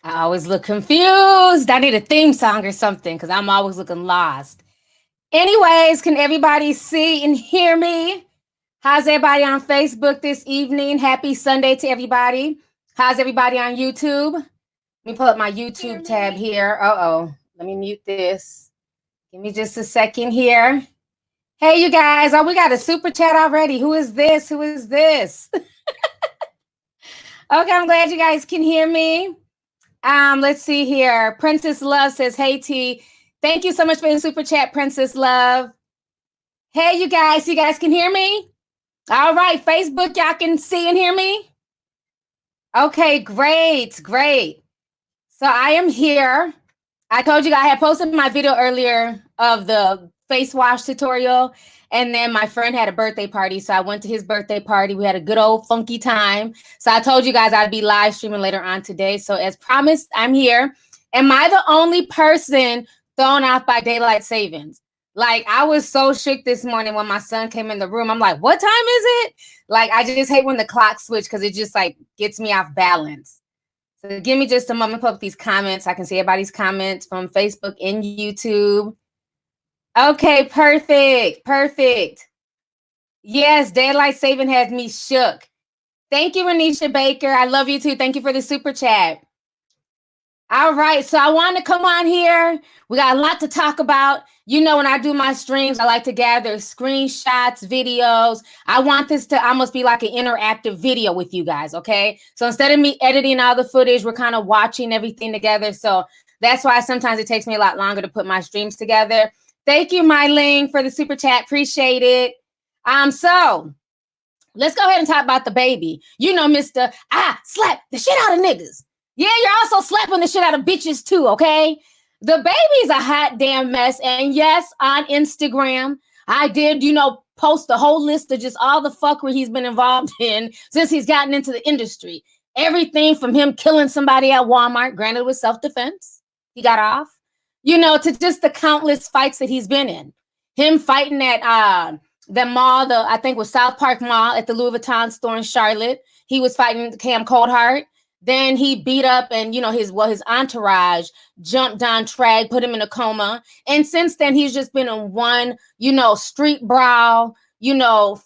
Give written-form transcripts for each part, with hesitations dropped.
I always look confused. I need a theme song or something because I'm always looking lost. Anyways, can everybody see and hear me? How's everybody on Facebook this evening? Happy Sunday to everybody. How's everybody on YouTube? Let me pull up my YouTube tab here. Uh-oh. Let me mute this. Give me just a second here. Hey, you guys. Oh, we got a super chat already. Who is this? Who is this? Okay, I'm glad you guys can hear me. Let's see here. Princess Love says, hey, T. Thank you so much for the super chat, Princess Love. Hey, you guys can hear me? All right, Facebook, y'all can see and hear me? Okay, great. So I am here. I told you I had posted my video earlier of the face wash tutorial, and then my friend had a birthday party, so I went to his birthday party. We had a good old funky time. So I told you guys I'd be live streaming later on today. So as promised, I'm here. Am I the only person thrown off by daylight savings? Like, I was so shook this morning when my son came in the room. I'm like, what time is it? Like, I just hate when the clock switch because it just like gets me off balance. So give me just a moment to put up these comments. I can see everybody's comments from Facebook and YouTube. Okay, perfect. Yes, daylight saving has me shook. Thank you, Renisha Baker. I love you too. Thank you for the super chat. All right, so I want to come on here. We got a lot to talk about. You know, when I do my streams, I like to gather screenshots, videos. I want this to almost be like an interactive video with you guys, okay? So instead of me editing all the footage, we're kind of watching everything together. So that's why sometimes it takes me a lot longer to put my streams together. Thank you, Mylene, for the super chat. Appreciate it. So let's go ahead and talk about DaBaby. You know, Mr. Slap the shit out of niggas. Yeah, you're also slapping the shit out of bitches too, okay? DaBaby's a hot damn mess. And yes, on Instagram, I did, post a whole list of just all the fuckery he's been involved in since he's gotten into the industry. Everything from him killing somebody at Walmart, granted with self-defense, he got off, to just the countless fights that he's been in. Him fighting at the mall, I think was South Park Mall at the Louis Vuitton store in Charlotte. He was fighting Cam Coldheart. Then he beat up and, his entourage jumped on Trag, put him in a coma. And since then, he's just been in one, street brawl,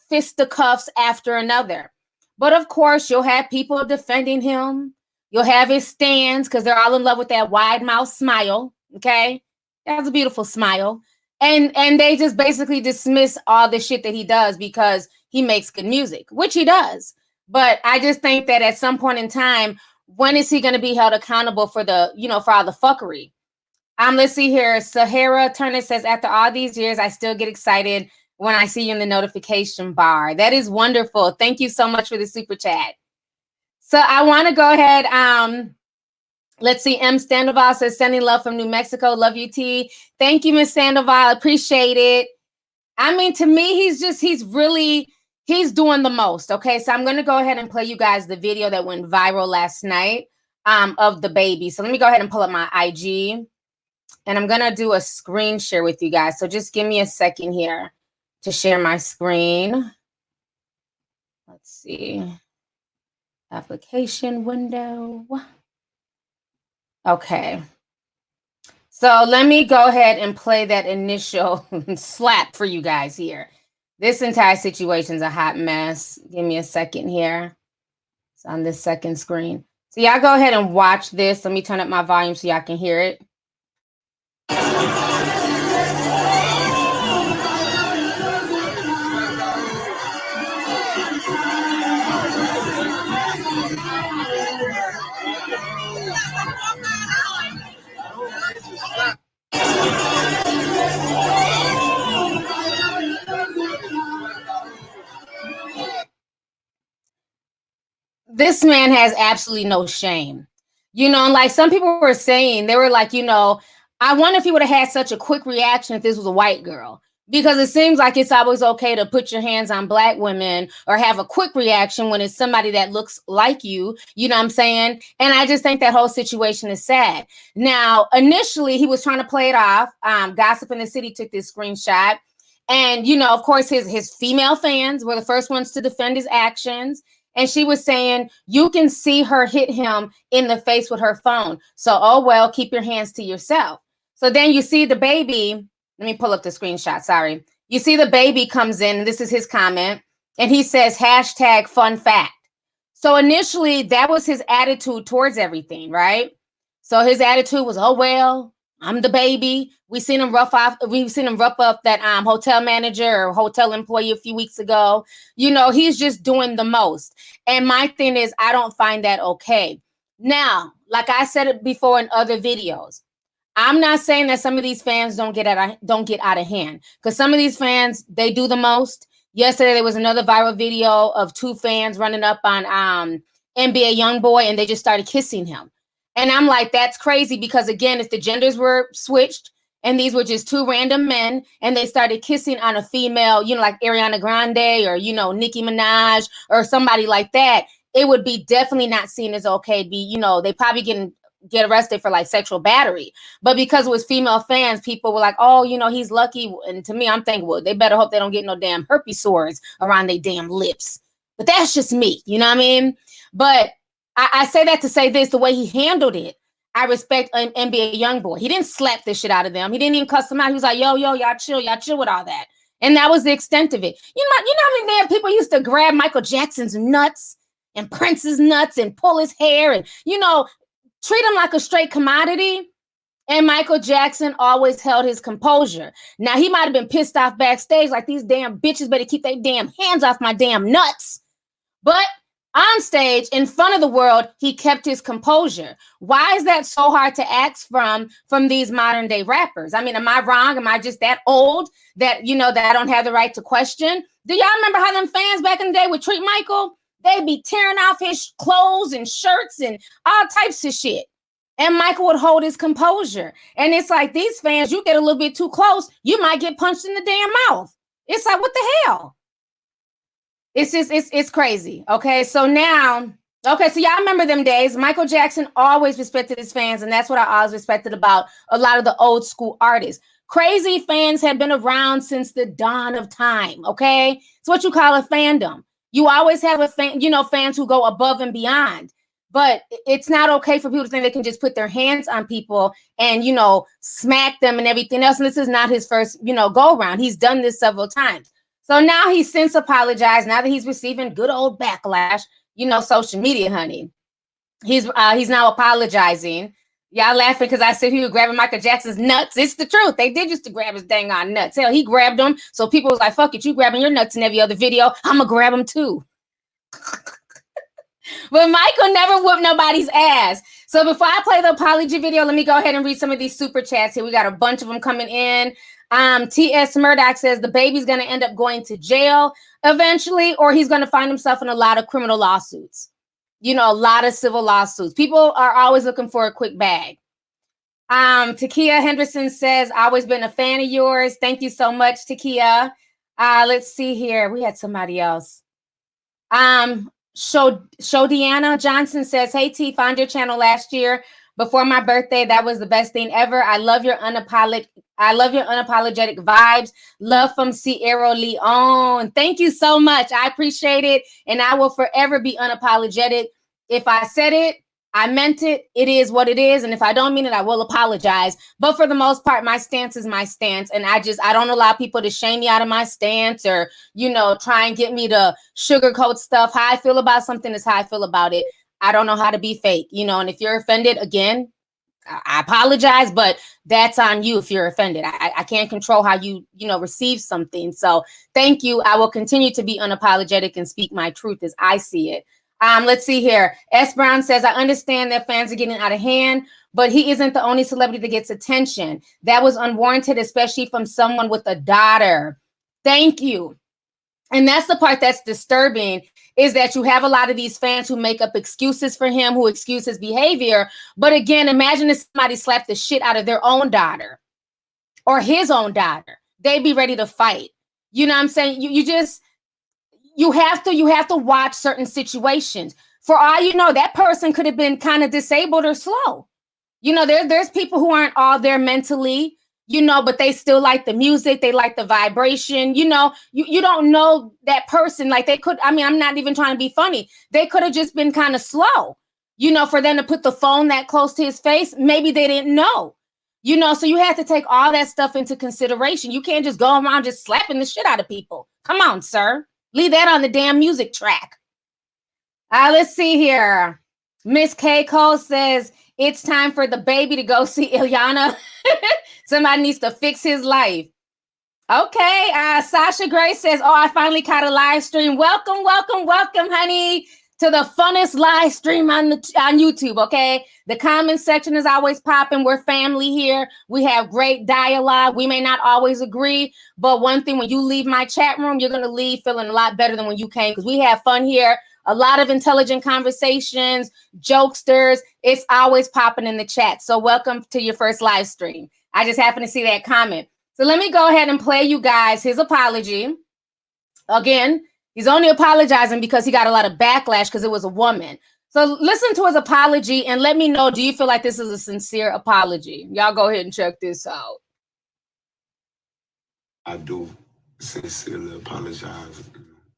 fisticuffs after another. But of course, you'll have people defending him. You'll have his stands because they're all in love with that wide mouth smile. Okay. That's a beautiful smile. And they just basically dismiss all the shit that he does because he makes good music, which he does. But I just think that at some point in time, when is he going to be held accountable for the, for all the fuckery? Let's see here. Sahara Turner says, after all these years, I still get excited when I see you in the notification bar. That is wonderful. Thank you so much for the super chat. So I want to go ahead. Let's see. M. Sandoval says, sending love from New Mexico. Love you, T. Thank you, Miss Sandoval. Appreciate it. I mean, to me, he's doing the most. Okay, so I'm going to go ahead and play you guys the video that went viral last night of DaBaby. So let me go ahead and pull up my IG, and I'm going to do a screen share with you guys. So just give me a second here to share my screen. Let's see. Application window. Okay. So let me go ahead and play that initial slap for you guys here. This entire situation is a hot mess. Give me a second here. It's on this second screen. So y'all go ahead and watch this. Let me turn up my volume so y'all can hear it. This man has absolutely no shame. Like some people were saying, they were like, I wonder if he would have had such a quick reaction if this was a white girl. Because it seems like it's always okay to put your hands on Black women or have a quick reaction when it's somebody that looks like you. You know what I'm saying? And I just think that whole situation is sad. Now, initially, he was trying to play it off. Gossip in the City took this screenshot. And, of course, his female fans were the first ones to defend his actions. And she was saying, you can see her hit him in the face with her phone. So, oh, well, keep your hands to yourself. So then you see DaBaby. Let me pull up the screenshot. Sorry. You see DaBaby comes in, and this is his comment. And he says, hashtag fun fact. So initially, that was his attitude towards everything, right? So his attitude was, oh, well, I'm DaBaby. We've seen him rough up that hotel manager or hotel employee a few weeks ago. You know, he's just doing the most. And my thing is, I don't find that okay. Now, like I said it before in other videos, I'm not saying that some of these fans don't get out of hand, because some of these fans, they do the most. Yesterday, there was another viral video of two fans running up on NBA YoungBoy, and they just started kissing him. And I'm like, that's crazy, because again, if the genders were switched and these were just two random men and they started kissing on a female, you know, like Ariana Grande or, you know, Nicki Minaj or somebody like that, it would be definitely not seen as okay. It'd be, you know, they probably get arrested for like sexual battery. But because it was female fans, people were like, oh, you know, he's lucky. And to me, I'm thinking, well, they better hope they don't get no damn herpes sores around their damn lips. But that's just me, you know what I mean? But I say that to say this, the way he handled it, I respect NBA YoungBoy. He didn't slap this shit out of them. He didn't even cuss them out. He was like, yo, y'all chill with all that. And that was the extent of it. You know how many damn people used to grab Michael Jackson's nuts and Prince's nuts and pull his hair and, you know, treat him like a straight commodity. And Michael Jackson always held his composure. Now, he might have been pissed off backstage, like, these damn bitches better keep their damn hands off my damn nuts. But on stage, in front of the world, he kept his composure. Why is that so hard to ask from these modern day rappers? I mean, am I wrong? Am I just that old that, you know, that I don't have the right to question? Do y'all remember how them fans back in the day would treat Michael? They'd be tearing off his clothes and shirts and all types of shit. And Michael would hold his composure. And it's like, these fans, you get a little bit too close, you might get punched in the damn mouth. It's like, what the hell? It's just, it's crazy. Okay, so now, okay, so y'all remember them days. Michael Jackson always respected his fans, and that's what I always respected about a lot of the old school artists. Crazy fans have been around since the dawn of time, okay? It's what you call a fandom. You always have a fan, you know, fans who go above and beyond. But it's not okay for people to think they can just put their hands on people and, you know, smack them and everything else. And this is not his first, you know, go around. He's done this several times. So now he's since apologized. Now that he's receiving good old backlash, you know, social media, honey. He's now apologizing. Y'all laughing because I said he was grabbing Michael Jackson's nuts. It's the truth. They did used to grab his dang on nuts. Hell, he grabbed them. So people was like, fuck it, you grabbing your nuts in every other video. I'm going to grab them too. But Michael never whooped nobody's ass. So before I play the apology video, let me go ahead and read some of these super chats here. We got a bunch of them coming in. T.S. Murdoch says DaBaby's going to end up going to jail eventually, or he's going to find himself in a lot of criminal lawsuits. You know, a lot of civil lawsuits. People are always looking for a quick bag. Takia Henderson says, always been a fan of yours. Thank you so much, Takia. Let's see here. We had somebody else. Deanna Johnson says, hey T, found your channel last year before my birthday. That was the best thing ever. I love your unapologetic vibes. Love from Sierra Leone. Thank you so much. I appreciate it. And I will forever be unapologetic. If I said it, I meant it. It is what it is. And if I don't mean it, I will apologize. But for the most part, my stance is my stance. And I don't allow people to shame me out of my stance or, you know, try and get me to sugarcoat stuff. How I feel about something is how I feel about it. I don't know how to be fake, you know, and if you're offended, again, I apologize, but that's on you if you're offended. I can't control how you know, receive something. So thank you. I will continue to be unapologetic and speak my truth as I see it. Let's see here. S. Brown says, I understand that fans are getting out of hand, but he isn't the only celebrity that gets attention. That was unwarranted, especially from someone with a daughter. Thank you. And that's the part that's disturbing, is that you have a lot of these fans who make up excuses for him, who excuse his behavior. But again, imagine if somebody slapped the shit out of their own daughter or his own daughter. They'd be ready to fight. You know what I'm saying? You have to watch certain situations. For all you know, that person could have been kind of disabled or slow. You know, there's people who aren't all there mentally. but they still like the music. They like the vibration. You don't know that person. Like they could, I'm not even trying to be funny. They could have just been kind of slow, for them to put the phone that close to his face. Maybe they didn't know, so you have to take all that stuff into consideration. You can't just go around just slapping the shit out of people. Come on, sir. Leave that on the damn music track. Let's see here. Miss K. Cole says, it's time for DaBaby to go see Ilyana. Somebody needs to fix his life. Okay. Sasha Gray says, oh, I finally caught a live stream. Welcome, welcome, welcome, honey, to the funnest live stream on YouTube, okay? The comment section is always popping. We're family here. We have great dialogue. We may not always agree, but one thing, when you leave my chat room, you're going to leave feeling a lot better than when you came, because we have fun here. A lot of intelligent conversations, jokesters. It's always popping in the chat. So welcome to your first live stream. I just happened to see that comment. So let me go ahead and play you guys his apology. Again, he's only apologizing because he got a lot of backlash because it was a woman. So listen to his apology and let me know, do you feel like this is a sincere apology? Y'all go ahead and check this out. I do sincerely apologize.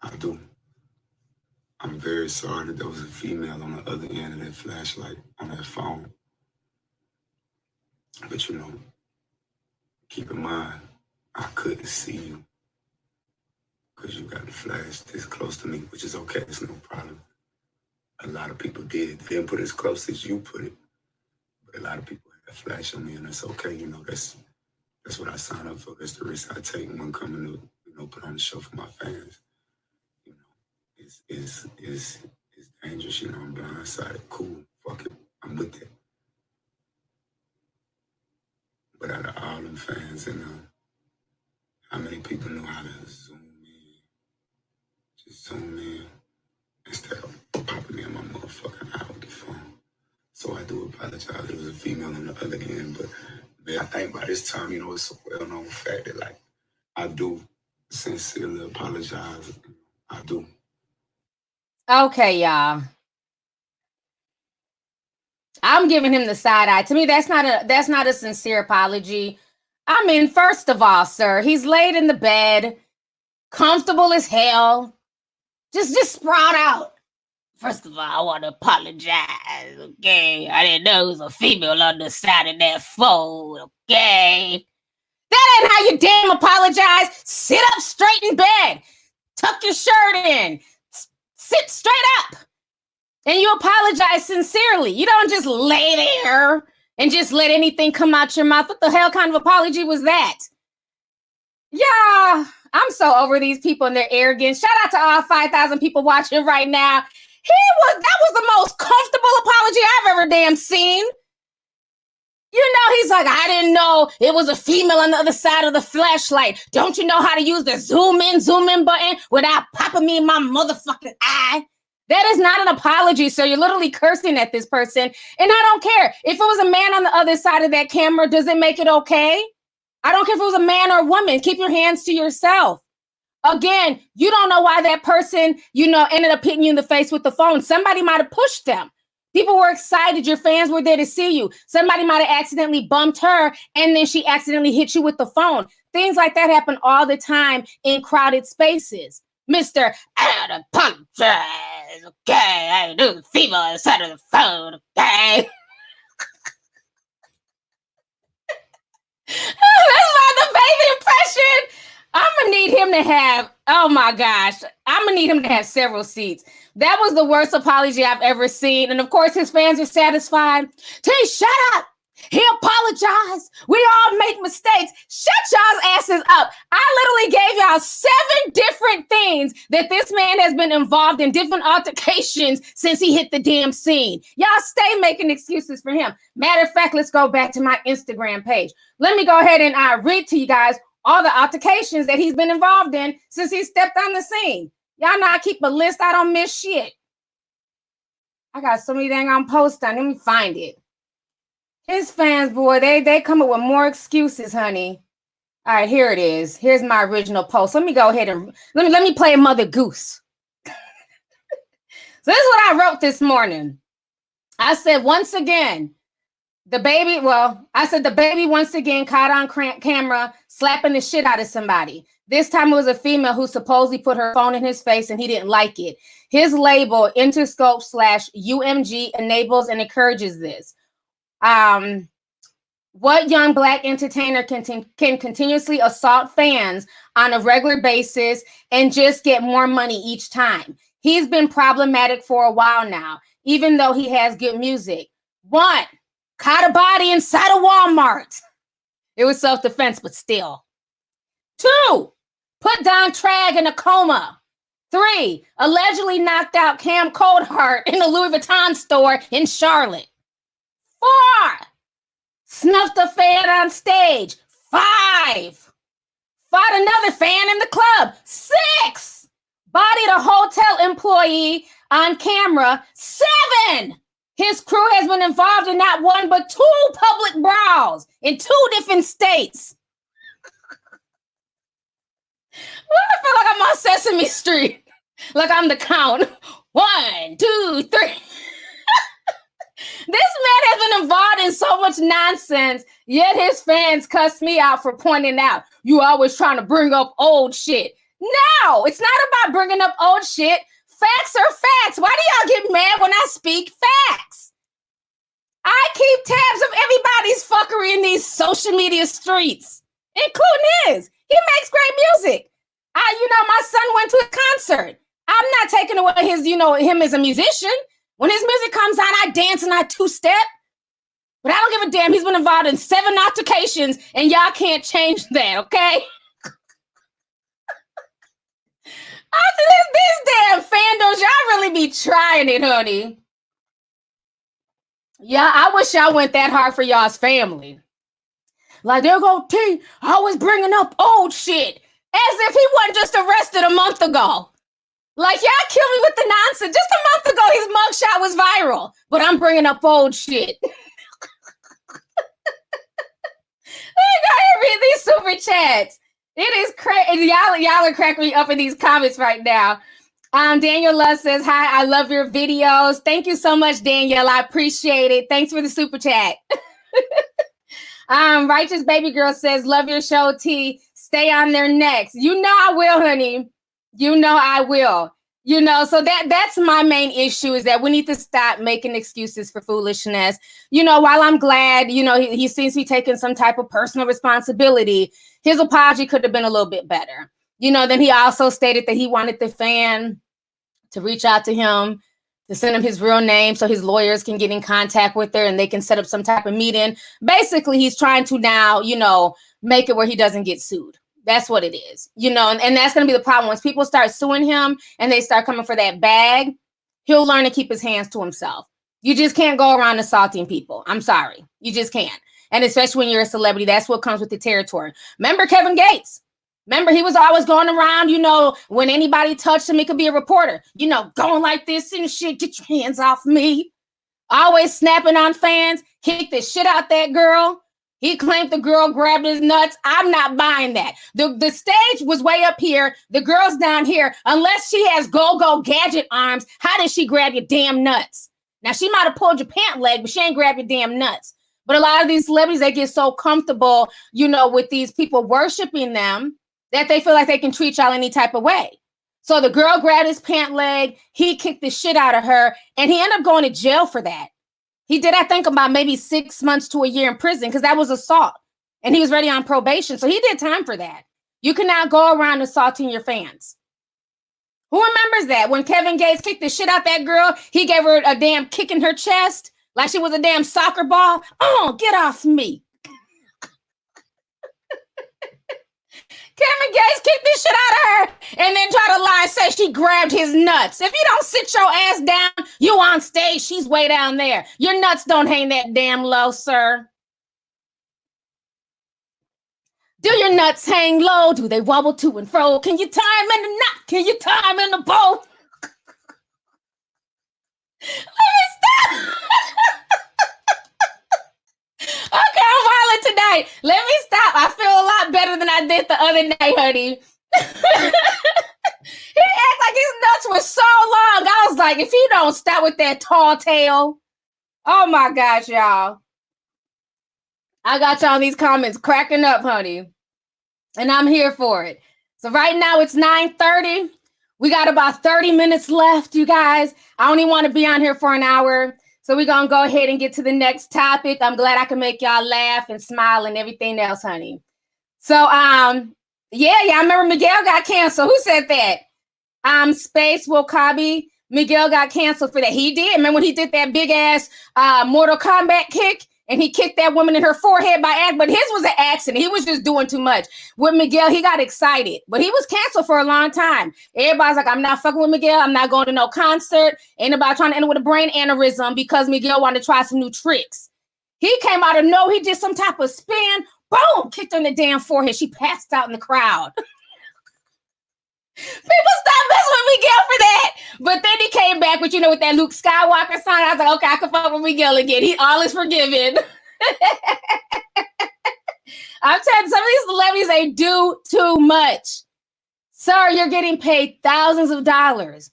I do. I'm very sorry that there was a female on the other end of that flashlight on that phone. But keep in mind, I couldn't see you because you got the flash this close to me, which is okay. It's no problem. A lot of people did. They didn't put it as close as you put it, but a lot of people had a flash on me, and that's okay. That's what I signed up for. That's the risk I take when coming to put on the show for my fans. It's dangerous. I'm blindsided. Cool. Fuck it. I'm with that. But out of all them fans, how many people know how to zoom in? Just zoom in instead of popping me in my motherfucking eye with the phone. So I do apologize. There was a female on the other end, but man, I think by this time, it's a well-known fact that I do sincerely apologize. I do. Okay, y'all. I'm giving him the side eye. To me, that's not a sincere apology. First of all, sir, he's laid in the bed, comfortable as hell. Just sprout out. First of all, I want to apologize, okay? I didn't know it was a female on the side of that phone, okay? That ain't how you damn apologize. Sit up straight in bed. Tuck your shirt in. Sit straight up. And you apologize sincerely. You don't just lay there and just let anything come out your mouth. What the hell kind of apology was that? Yeah, I'm so over these people and their arrogance. Shout out to all 5,000 people watching right now. That was the most comfortable apology I've ever damn seen. He's like, I didn't know it was a female on the other side of the flashlight. Don't you know how to use the zoom in button without popping me in my motherfucking eye? That is not an apology, sir. You're literally cursing at this person. And I don't care. If it was a man on the other side of that camera, does it make it okay? I don't care if it was a man or a woman. Keep your hands to yourself. Again, you don't know why that person, ended up hitting you in the face with the phone. Somebody might have pushed them. People were excited. Your fans were there to see you. Somebody might have accidentally bumped her and then she accidentally hit you with the phone. Things like that happen all the time in crowded spaces. Mr. I apologize, okay? I knew the female inside of the phone, okay? That's my DaBaby impression. I'm going to need him to have, oh my gosh, I'm going to need him to have several seats. That was the worst apology I've ever seen. And of course, his fans are satisfied. T, shut up. He apologized. We all make mistakes. Shut y'all's asses up. I literally gave y'all 7 different things that this man has been involved in, different altercations since he hit the damn scene. Y'all stay making excuses for him. Matter of fact, let's go back to my Instagram page. Let me go ahead and read to you guys all the altercations that he's been involved in since he stepped on the scene. Y'all know I keep a list. I don't miss shit. I got so many dang on posts on. Let me find it. His fans, boy, they come up with more excuses, honey. All right, here it is. Here's my original post. Let me go ahead and let me play Mother Goose. So this is what I wrote this morning. I said, once again, DaBaby, well, I said DaBaby once again caught on camera slapping the shit out of somebody. This time it was a female who supposedly put her phone in his face and he didn't like it. His label, Interscope/UMG, enables and encourages this. What young Black entertainer can continuously assault fans on a regular basis and just get more money each time? He's been problematic for a while now, even though he has good music. 1, caught a body inside a Walmart. It was self-defense, but still. 2, put down Trag in a coma. 3, allegedly knocked out Cam Coldheart in a Louis Vuitton store in Charlotte. 4, snuffed a fan on stage. 5, fought another fan in the club. 6, bodied a hotel employee on camera. 7, his crew has been involved in not 1 but 2 public brawls in 2 different states. I feel like I'm on Sesame Street. Like I'm the count. 1, 2, 3. This man has been involved in so much nonsense, yet his fans cuss me out for pointing out, you always trying to bring up old shit. No, it's not about bringing up old shit. Facts are facts. Why do y'all get mad when I speak facts? I keep tabs of everybody's fuckery in these social media streets, including his. He makes great music. My son went to a concert. I'm not taking away his, him as a musician. When his music comes on, I dance and I 2-step. But I don't give a damn. He's been involved in 7 altercations, and y'all can't change that, okay? After this damn fandoms, y'all really be trying it, honey. Yeah, I wish y'all went that hard for y'all's family. Like, there go T, always bringing up old shit. As if he wasn't just arrested a month ago. Like, y'all kill me with the nonsense. Just a month ago, his mugshot was viral. But I'm bringing up old shit. I gotta read these super chats. It is crazy. Y'all are cracking me up in these comments right now. Daniel Love says, hi, I love your videos. Thank you so much, Daniel. I appreciate it. Thanks for the super chat. Righteous Baby Girl says, love your show, T. Stay on there next. You know I will, honey. You know I will. So that's my main issue, is that we need to stop making excuses for foolishness. While I'm glad, he seems to be taking some type of personal responsibility, his apology could have been a little bit better. Then he also stated that he wanted the fan to reach out to him, to send him his real name so his lawyers can get in contact with her and they can set up some type of meeting. Basically, he's trying to now, make it where he doesn't get sued. That's what it is, and that's going to be the problem. Once people start suing him and they start coming for that bag, he'll learn to keep his hands to himself. You just can't go around assaulting people. I'm sorry. You just can't. And especially when you're a celebrity, that's what comes with the territory. Remember Kevin Gates? Remember, he was always going around, when anybody touched him, it could be a reporter, going like this and shit, get your hands off me. Always snapping on fans, kick the shit out that girl. He claimed the girl grabbed his nuts. I'm not buying that. The stage was way up here. The girl's down here. Unless she has go-go gadget arms, how did she grab your damn nuts? Now, she might have pulled your pant leg, but she ain't grabbed your damn nuts. But a lot of these celebrities, they get so comfortable, with these people worshiping them that they feel like they can treat y'all any type of way. So the girl grabbed his pant leg. He kicked the shit out of her, and he ended up going to jail for that. He did, I think, about maybe 6 months to a year in prison because that was assault. And he was already on probation. So he did time for that. You cannot go around assaulting your fans. Who remembers that? When Kevin Gates kicked the shit out that girl, he gave her a damn kick in her chest like she was a damn soccer ball. Oh, get off me. Kevin Gates kicked the shit out of her and then try to lie and say she grabbed his nuts. If you don't sit your ass down, you on stage, she's way down there. Your nuts don't hang that damn low, sir. Do your nuts hang low? Do they wobble to and fro? Can you tie them in the knot? Can you tie them in the bow? Let me stop. Okay, I'm wilding tonight. Let me stop. I feel a lot better than I did the other day, honey. He acted like his nuts were so long. I was like, if you don't stop with that tall tail. Oh my gosh, y'all. I got y'all in these comments cracking up, honey. And I'm here for it. So right now it's 9:30. We got about 30 minutes left, you guys. I only want to be on here for an hour. So we're going to go ahead and get to the next topic. I'm glad I can make y'all laugh and smile and everything else, honey. So, yeah, I remember Miguel got canceled. Who said that? Space Wakabi. Miguel got canceled for that. He did. Remember when he did that big ass Mortal Kombat kick and he kicked that woman in her forehead by accident? But his was an accident. He was just doing too much. With Miguel, he got excited, but he was canceled for a long time. Everybody's like, I'm not fucking with Miguel. I'm not going to no concert. Ain't nobody trying to end with a brain aneurysm because Miguel wanted to try some new tricks. He came out of nowhere. He did some type of spin. Boom! Kicked her in the damn forehead. She passed out in the crowd. People stopped messing with Miguel for that. But then he came back with, with that Luke Skywalker song. I was like, okay, I can fuck with Miguel again. He all is forgiven. I'm telling you, some of these celebrities, they do too much. Sir, you're getting paid thousands of dollars.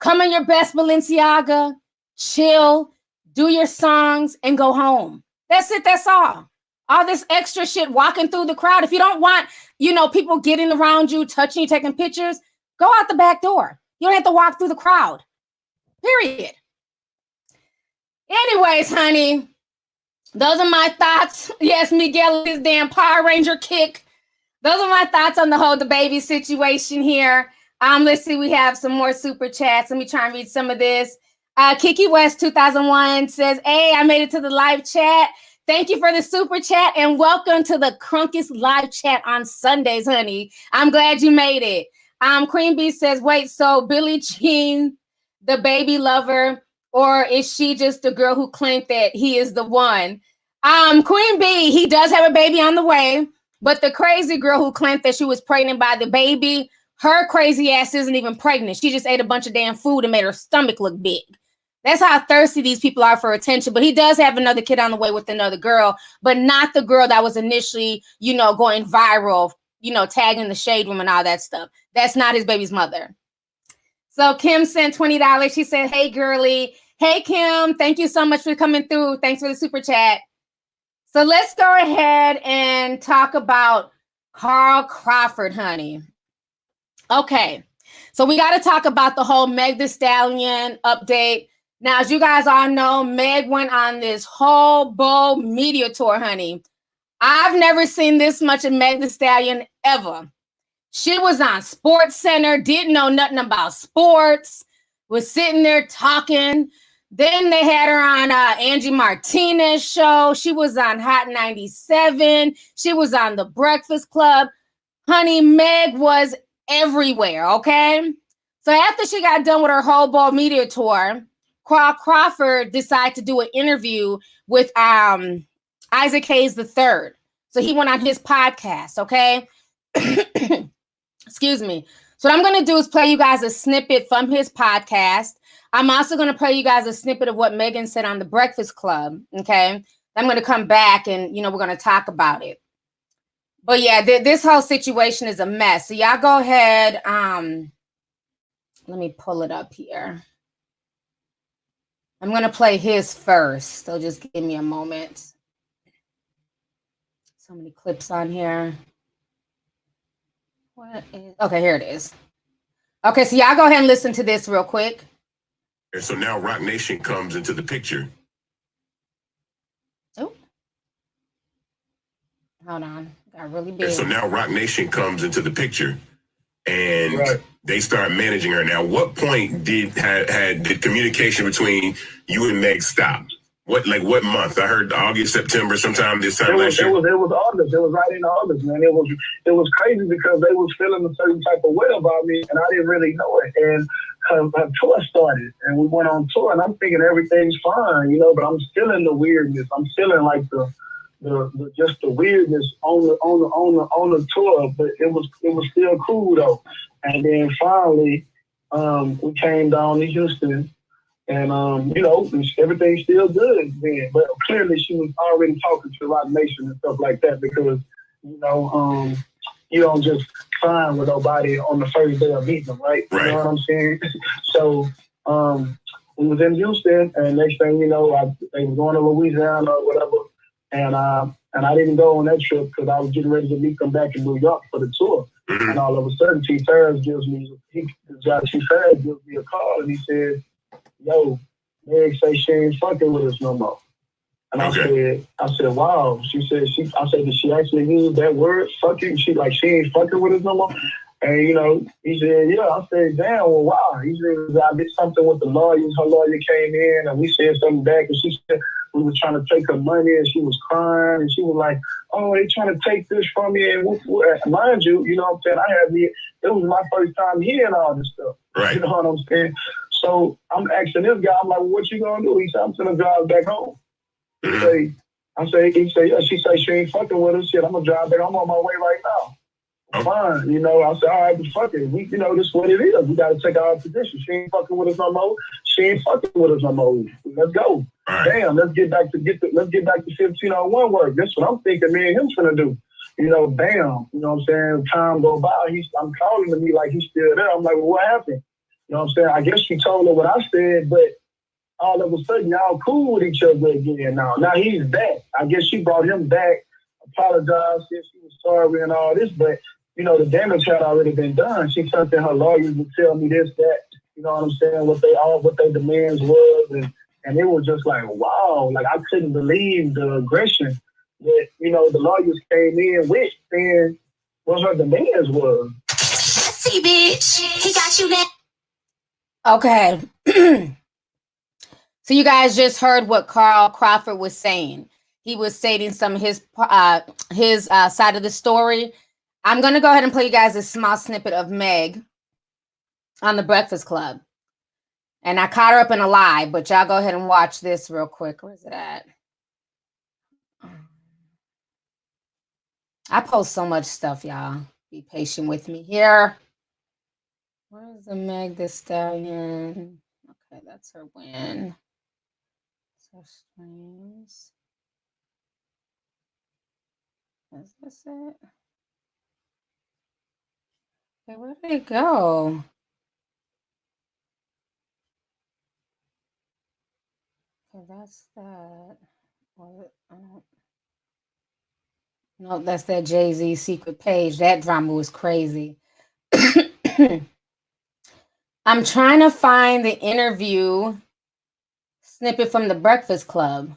Come in your best Balenciaga, chill, do your songs, and go home. That's it. That's all. All this extra shit walking through the crowd. If you don't want, people getting around you, touching you, taking pictures, go out the back door. You don't have to walk through the crowd. Period. Anyways, honey, those are my thoughts. Yes, Miguel, his damn Power Ranger kick. Those are my thoughts on the whole DaBaby situation here. Let's see, we have some more super chats. Let me try and read some of this. Kiki West 2001 says, hey, I made it to the live chat. Thank you for the super chat and welcome to the Crunkest live chat on Sundays, honey. I'm glad you made it. Queen Bee says, wait, so Billie Jean, the baby lover, or is she just the girl who claimed that he is the one? Queen Bee, he does have a baby on the way, but the crazy girl who claimed that she was pregnant by DaBaby, her crazy ass isn't even pregnant. She just ate a bunch of damn food and made her stomach look big. That's how thirsty these people are for attention. But he does have another kid on the way with another girl, but not the girl that was initially, going viral, tagging the shade room and all that stuff. That's not his baby's mother. So Kim sent $20. She said, hey, girly. Hey, Kim, thank you so much for coming through. Thanks for the super chat. So let's go ahead and talk about Carl Crawford, honey. Okay, so we got to talk about the whole Meg Thee Stallion update. Now, as you guys all know, Meg went on this whole bold media tour, honey. I've never seen this much of Meg Thee Stallion ever. She was on Sports Center, didn't know nothing about sports, was sitting there talking. Then they had her on Angie Martinez's show. She was on Hot 97. She was on The Breakfast Club. Honey, Meg was everywhere, okay? So after she got done with her whole ball media tour, Carl Crawford decided to do an interview with Isaac Hayes III. So he went on his podcast, okay? Excuse me. So what I'm going to do is play you guys a snippet from his podcast. I'm also going to play you guys a snippet of what Megan said on The Breakfast Club, okay? I'm going to come back and, we're going to talk about it. But yeah, this whole situation is a mess. So y'all go ahead. Let me pull it up here. I'm going to play his first. So just give me a moment. So many clips on here. Okay, here it is. Okay, so y'all go ahead and listen to this real quick. And so now Rock Nation comes into the picture. Oh. Hold on. Got really big. And so now Rock Nation comes into the picture. And they start managing her. Now, what point did communication between you and Meg stop? What month? I heard August, September, sometime this time last year. It was August. It was right in August, man. It was crazy because they was feeling a certain type of way about me, and I didn't really know it. And her tour started, and we went on tour, and I'm thinking everything's fine, but I'm feeling the weirdness. I'm feeling like the just the weirdness on the tour, but it was still cool though. And then finally, we came down to Houston, and everything's still good then. But clearly, she was already talking to Rock Nation and stuff like that because you don't just sign with nobody on the first day of meeting them, right? You know what I'm saying? So we was in Houston, and next thing you know, they was going to Louisiana or whatever. And And I didn't go on that trip because I was getting ready to meet them back in New York for the tour. And all of a sudden, T. Ferris gives me a call and he said, yo, Meg say she ain't fucking with us no more. And I said, wow. I said, did she actually use that word, fucking? She ain't fucking with us no more? And, you know, he said, yeah. I said, damn, well, wow. He said, I did something with the lawyers. Her lawyer came in and we said something back and she said we were trying to take her money and she was crying and she was like, oh, they trying to take this from me. And mind you, you know what I'm saying? It was my first time hearing all this stuff. Right. You know what I'm saying? So I'm asking this guy, I'm like, well, what you gonna do? He said, I'm gonna drive back home. He said, yeah, she said she ain't fucking with us. Shit, I'm gonna drive back. I'm on my way right now. Fine, you know. I said, all right, but fuck it. We, you know, this is what it is. We gotta take our position. She ain't fucking with us no more. She ain't fucking with us no more. Let's go. Right. Damn, let's get back to 1501 work. That's what I'm thinking. Me and him's gonna do. You know, bam. You know what I'm saying? Time go by. I'm calling to me like he's still there. I'm like, well, what happened? You know what I'm saying? I guess she told her what I said, but all of a sudden, y'all cool with each other again now. Now he's back. I guess she brought him back, apologized, said she was sorry and all this, but, you know, the damage had already been done. She sent in her lawyers to tell me this, that, you know what I'm saying, what their demands was, and it was just like, wow, like I couldn't believe the aggression that, you know, the lawyers came in with, saying what her demands was. See, bitch, he got you now. Okay. So you guys just heard what Carl Crawford was saying. He was stating some of his side of the story. I'm going to go ahead and play you guys a small snippet of Meg on The Breakfast Club. And I caught her up in a lie, but y'all go ahead and watch this real quick. Where's it at? I post so much stuff, y'all. Be patient with me here. Where's the Meg Thee Stallion? Okay, that's her win. Streams. Is this it? Okay, where did it go? Okay, that's that. No, that's that Jay-Z secret page. That drama was crazy. I'm trying to find the interview snippet from The Breakfast Club.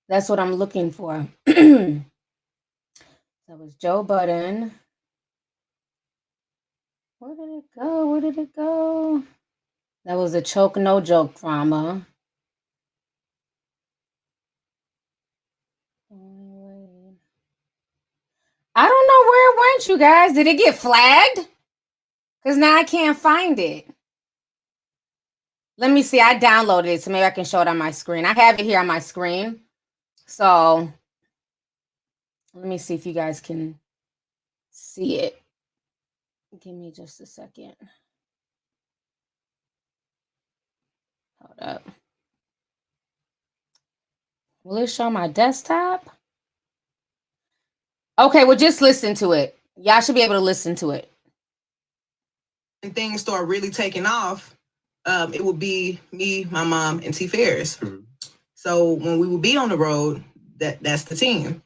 That's what I'm looking for. That was Joe Budden. Where did it go? Where did it go? That was a choke, no joke drama. I don't know where it went, you guys. Did it get flagged? Because now I can't find it. Let me see. I downloaded it, so maybe I can show it on my screen. I have it here on my screen. So let me see if you guys can see it. Give me just a second. Hold up. Will it show my desktop? Okay, well, just listen to it. Y'all should be able to listen to it. And things start really taking off, it would be me, my mom, and T. Ferris. Mm-hmm. So when we would be on the road, that's the team.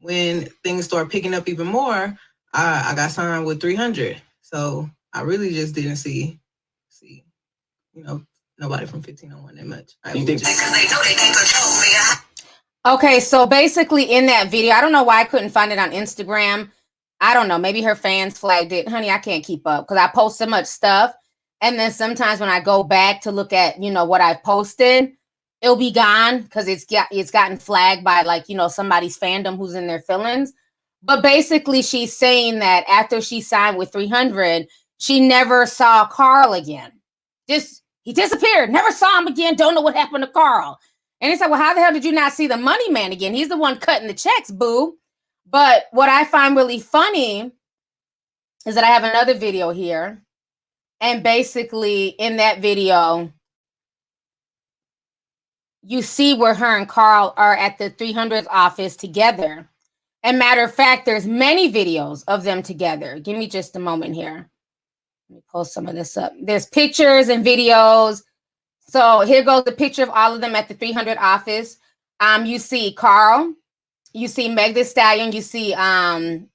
When things start picking up even more, I got signed with 300. So I really just didn't see, you know, nobody from 1501 that much. You think because they know they can control me. Okay, so basically in that video, I don't know why I couldn't find it on Instagram. I don't know. Maybe her fans flagged it. Honey, I can't keep up because I post so much stuff. And then sometimes when I go back to look at, you know, what I've posted, it'll be gone because it's gotten flagged by, like, you know, somebody's fandom who's in their feelings. But basically she's saying that after she signed with 300, she never saw Carl again. He disappeared. Never saw him again. Don't know what happened to Carl. And it's like, well, how the hell did you not see the money man again? He's the one cutting the checks, boo. But what I find really funny is that I have another video here. And basically in that video, you see where her and Carl are at the 300th office together. And matter of fact, there's many videos of them together. Give me just a moment here. Let me pull some of this up. There's pictures and videos. So here goes the picture of all of them at the 300 office. You see Carl, you see Meg Stallion, you see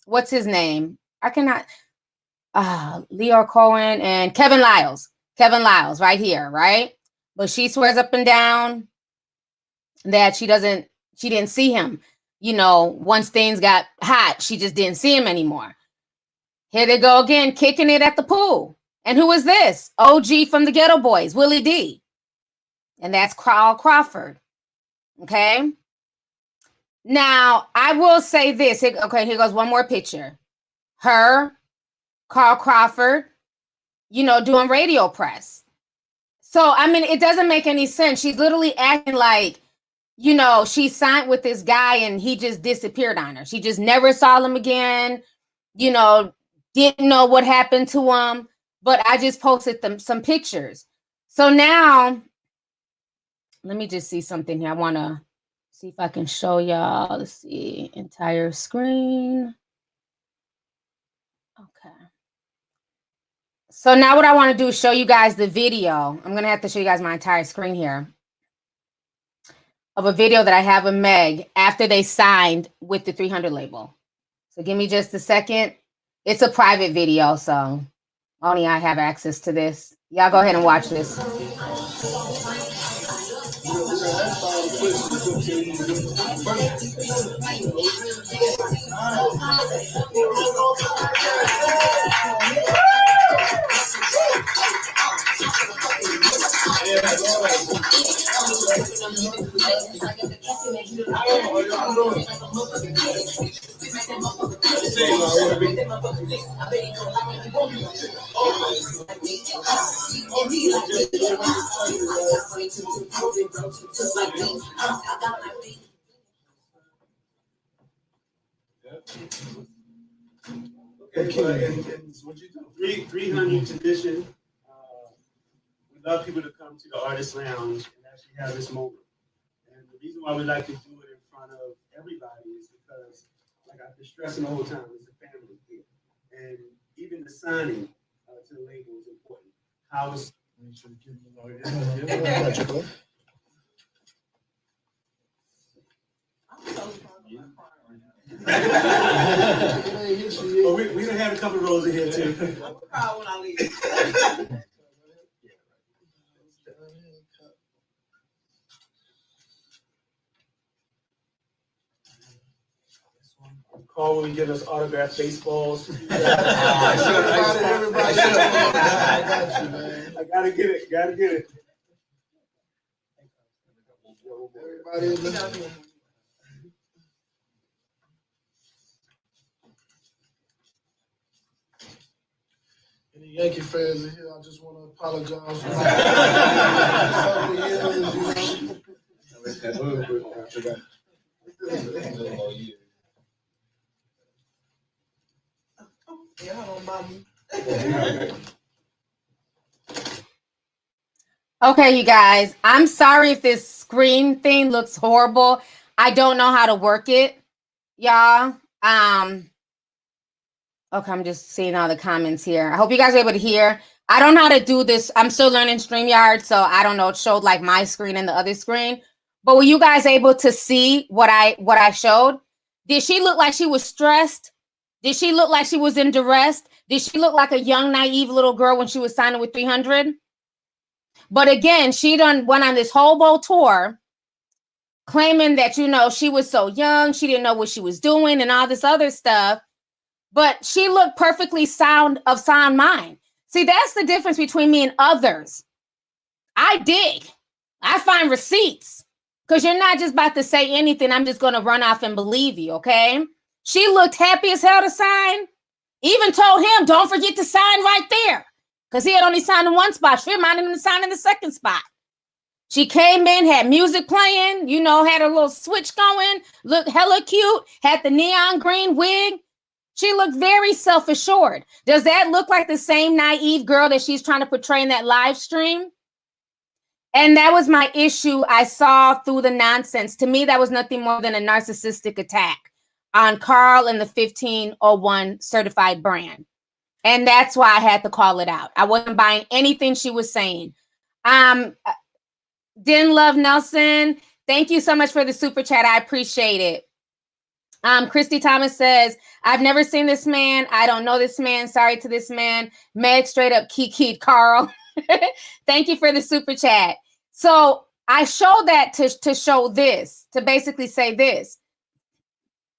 what's his name? I cannot Leo Cohen and Kevin Lyles. Kevin Lyles right here, right? But she swears up and down that she didn't see him. You know, once things got hot, she just didn't see him anymore. Here they go again, kicking it at the pool. And who is this? OG from the Ghetto Boys, Willie D. And that's Carl Crawford. Okay. Now, I will say this. Okay, here goes one more picture. Her, Carl Crawford, you know, doing radio press. So, I mean, it doesn't make any sense. She's literally acting like, you know, she signed with this guy and he just disappeared on her. She just never saw him again, you know, didn't know what happened to him. But I just posted them some pictures. So now, let me just see something here. I want to see if I can show y'all. Let's see, entire screen. Okay. So now what I want to do is show you guys the video. I'm going to have to show you guys my entire screen here of a video that I have of Meg after they signed with the 300 label. So give me just a second. It's a private video, so only I have access to this. Y'all go ahead and watch this. Okay, and what you do? 300 tradition. We love people to come to the Artist Lounge and actually have this moment. And the reason why we like to do it in front of everybody is because, like I've been stressing the whole time, it's a family here. And even the signing to the label is important. How is well, we done had a couple of rows in here too. I'm proud when I leave. Call when we get us autographed baseballs. I gotta get it. Gotta get it. Everybody. Any Yankee fans in here, I just want to apologize for Okay, you guys, I'm sorry if this screen thing looks horrible. I don't know how to work it, y'all. Okay, I'm just seeing all the comments here. I hope you guys are able to hear. I don't know how to do this. I'm still learning StreamYard, so I don't know. It showed like my screen and the other screen. But were you guys able to see what I showed? Did she look like she was stressed? Did she look like she was in duress? Did she look like a young, naive little girl when she was signing with 300? But again, she done went on this hobo tour claiming that, you know, she was so young, she didn't know what she was doing and all this other stuff. But she looked perfectly sound mind. See, that's the difference between me and others. I dig. I find receipts. Because you're not just about to say anything. I'm just going to run off and believe you, okay? She looked happy as hell to sign. Even told him, don't forget to sign right there. Because he had only signed in one spot. She reminded him to sign in the second spot. She came in, had music playing, you know, had a little switch going, looked hella cute, had the neon green wig. She looked very self-assured. Does that look like the same naive girl that she's trying to portray in that live stream? And that was my issue I saw through the nonsense. To me, that was nothing more than a narcissistic attack on Carl and the 1501 certified brand. And that's why I had to call it out. I wasn't buying anything she was saying. Didn't love Nelson. Thank you so much for the super chat. I appreciate it. Christy Thomas says, I've never seen this man. I don't know this man. Sorry to this man. Meg straight up kiki'd Carl. Thank you for the super chat. So I showed that to show this, to basically say this.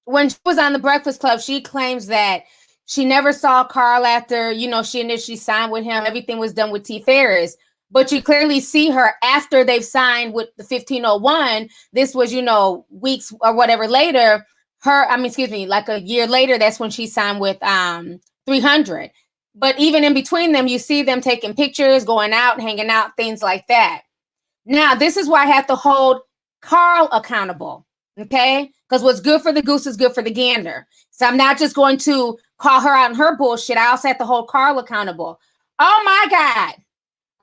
When she was on the Breakfast Club, she claims that she never saw Carl after, you know, she initially signed with him. Everything was done with T. Ferris. But you clearly see her after they've signed with the 1501. This was, you know, weeks or whatever later. Like a year later, that's when she signed with 300. But even in between them, you see them taking pictures, going out, hanging out, things like that. Now, this is why I have to hold Carl accountable, okay? Because what's good for the goose is good for the gander. So I'm not just going to call her out on her bullshit. I also have to hold Carl accountable. Oh, my God.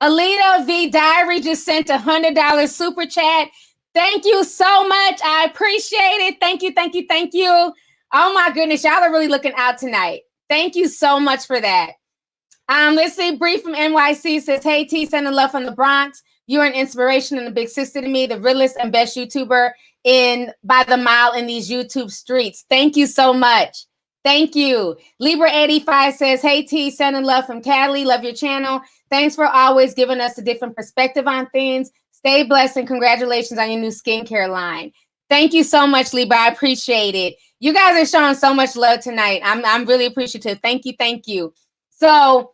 Alita V. Diary just sent $100 super chat. Thank you so much. I appreciate it. Thank you, thank you, thank you. Oh my goodness, y'all are really looking out tonight. Thank you so much for that. Let's see. Bree from NYC says, hey T, sending love from the Bronx. You're an inspiration and a big sister to me, the realest and best YouTuber by the mile in these YouTube streets. Thank you so much. Thank you. Libra85 says, hey T, sending love from Cali. Love your channel. Thanks for always giving us a different perspective on things. Stay blessed and congratulations on your new skincare line. Thank you so much, Libra. I appreciate it. You guys are showing so much love tonight. I'm really appreciative. Thank you. Thank you. So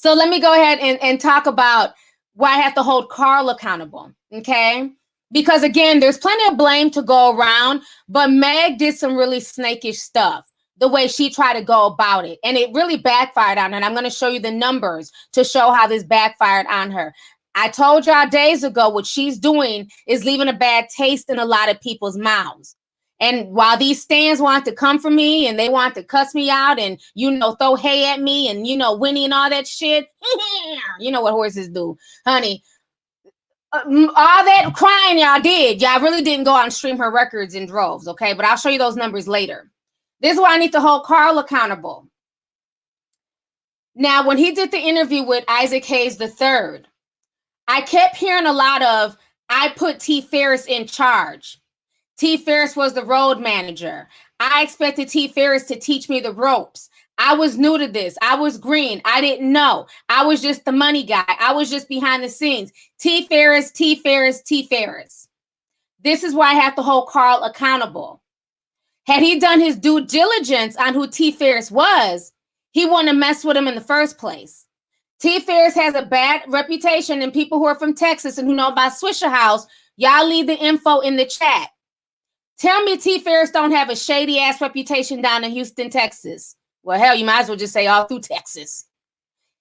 let me go ahead and talk about why I have to hold Carl accountable. Okay. Because again, there's plenty of blame to go around, but Meg did some really snakish stuff the way she tried to go about it. And it really backfired on her. And I'm going to show you the numbers to show how this backfired on her. I told y'all days ago what she's doing is leaving a bad taste in a lot of people's mouths. And while these stands want to come for me and they want to cuss me out and, you know, throw hay at me and, you know, Winnie and all that shit, you know what horses do, honey. All that crying y'all did. Y'all really didn't go out and stream her records in droves, okay? But I'll show you those numbers later. This is why I need to hold Carl accountable. Now, when he did the interview with Isaac Hayes III, I kept hearing a lot of, I put T. Ferris in charge. T. Ferris was the road manager. I expected T. Ferris to teach me the ropes. I was new to this. I was green. I didn't know. I was just the money guy. I was just behind the scenes. T. Ferris, T. Ferris, T. Ferris. This is why I have to hold Carl accountable. Had he done his due diligence on who T. Ferris was, he wouldn't have messed with him in the first place. T. Ferris has a bad reputation, and people who are from Texas and who know about Swisher House, y'all leave the info in the chat. Tell me T. Ferris don't have a shady-ass reputation down in Houston, Texas. Well, hell, you might as well just say all through Texas.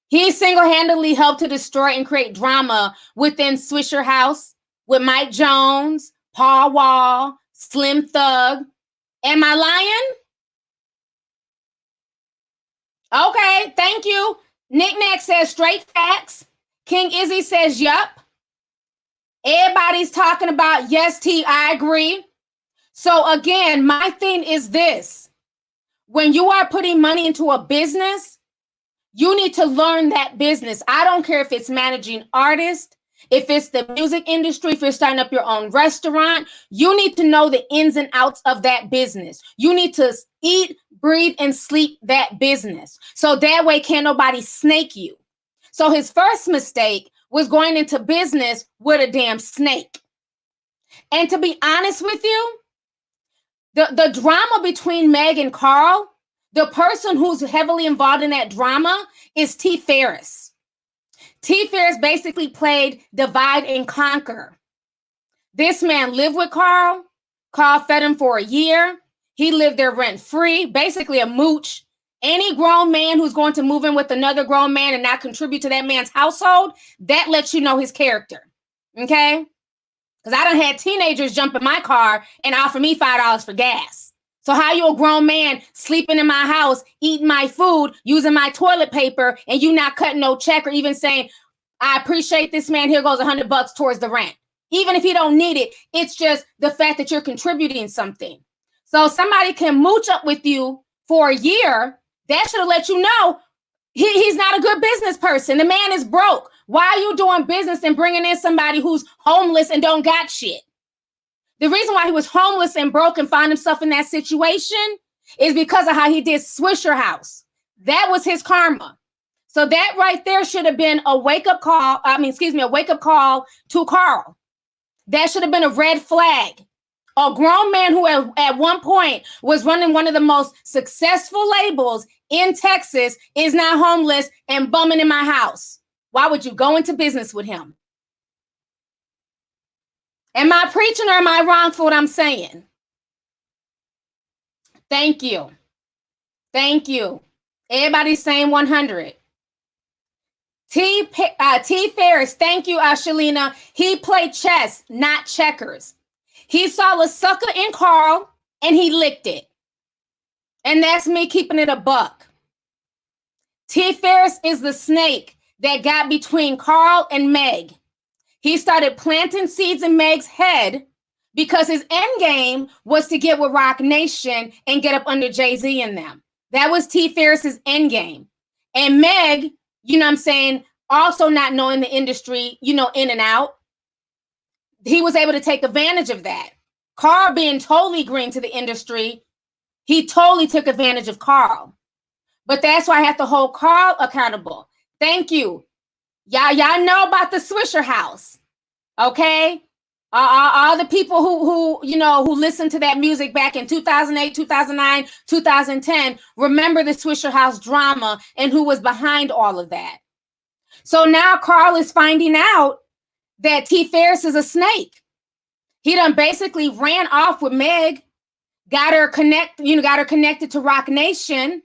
He single-handedly helped to destroy and create drama within Swisher House with Mike Jones, Paul Wall, Slim Thug. Am I lying? Okay, thank you. Knick-Knack says straight facts. King Izzy says yup. Everybody's talking about yes, T, I agree. So again, my thing is this. When you are putting money into a business, you need to learn that business. I don't care if it's managing artists, if it's the music industry, if you're starting up your own restaurant, you need to know the ins and outs of that business. You need to eat, breathe, and sleep that business. So that way can't nobody snake you. So his first mistake was going into business with a damn snake. And to be honest with you, the drama between Meg and Carl, the person who's heavily involved in that drama is T. Ferris. T. Ferris basically played divide and conquer. This man lived with Carl. Carl fed him for a year. He lived there rent-free, basically a mooch. Any grown man who's going to move in with another grown man and not contribute to that man's household, that lets you know his character, okay? Because I done had teenagers jump in my car and offer me $5 for gas. So how you a grown man sleeping in my house, eating my food, using my toilet paper, and you not cutting no check or even saying, I appreciate this, man, here goes $100 towards the rent. Even if he don't need it, it's just the fact that you're contributing something. So somebody can mooch up with you for a year. That should have let you know he's not a good business person. The man is broke. Why are you doing business and bringing in somebody who's homeless and don't got shit? The reason why he was homeless and broke and found himself in that situation is because of how he did Swisher House. That was his karma. So that right there should have been a wake-up call. A wake-up call to Carl. That should have been a red flag. A grown man who at one point was running one of the most successful labels in Texas is now homeless and bumming in my house. Why would you go into business with him? Am I preaching or am I wrong for what I'm saying? Thank you. Thank you. Everybody's saying 100. T. Ferris, thank you, Shalina. He played chess, not checkers. He saw a sucker in Carl and he licked it. And that's me keeping it a buck. T. Ferris is the snake that got between Carl and Meg. He started planting seeds in Meg's head because his end game was to get with Rock Nation and get up under Jay-Z and them. That was T. Ferris's end game. And Meg, you know what I'm saying, also not knowing the industry, you know, in and out, he was able to take advantage of that. Carl being totally green to the industry, he totally took advantage of Carl. But that's why I have to hold Carl accountable. Thank you. Y'all know about the Swisher House, okay? All the people who listened to that music back in 2008, 2009, 2010, remember the Swisher House drama and who was behind all of that. So now Carl is finding out that T. Ferris is a snake. He done basically ran off with Meg, got her connected to Rock Nation,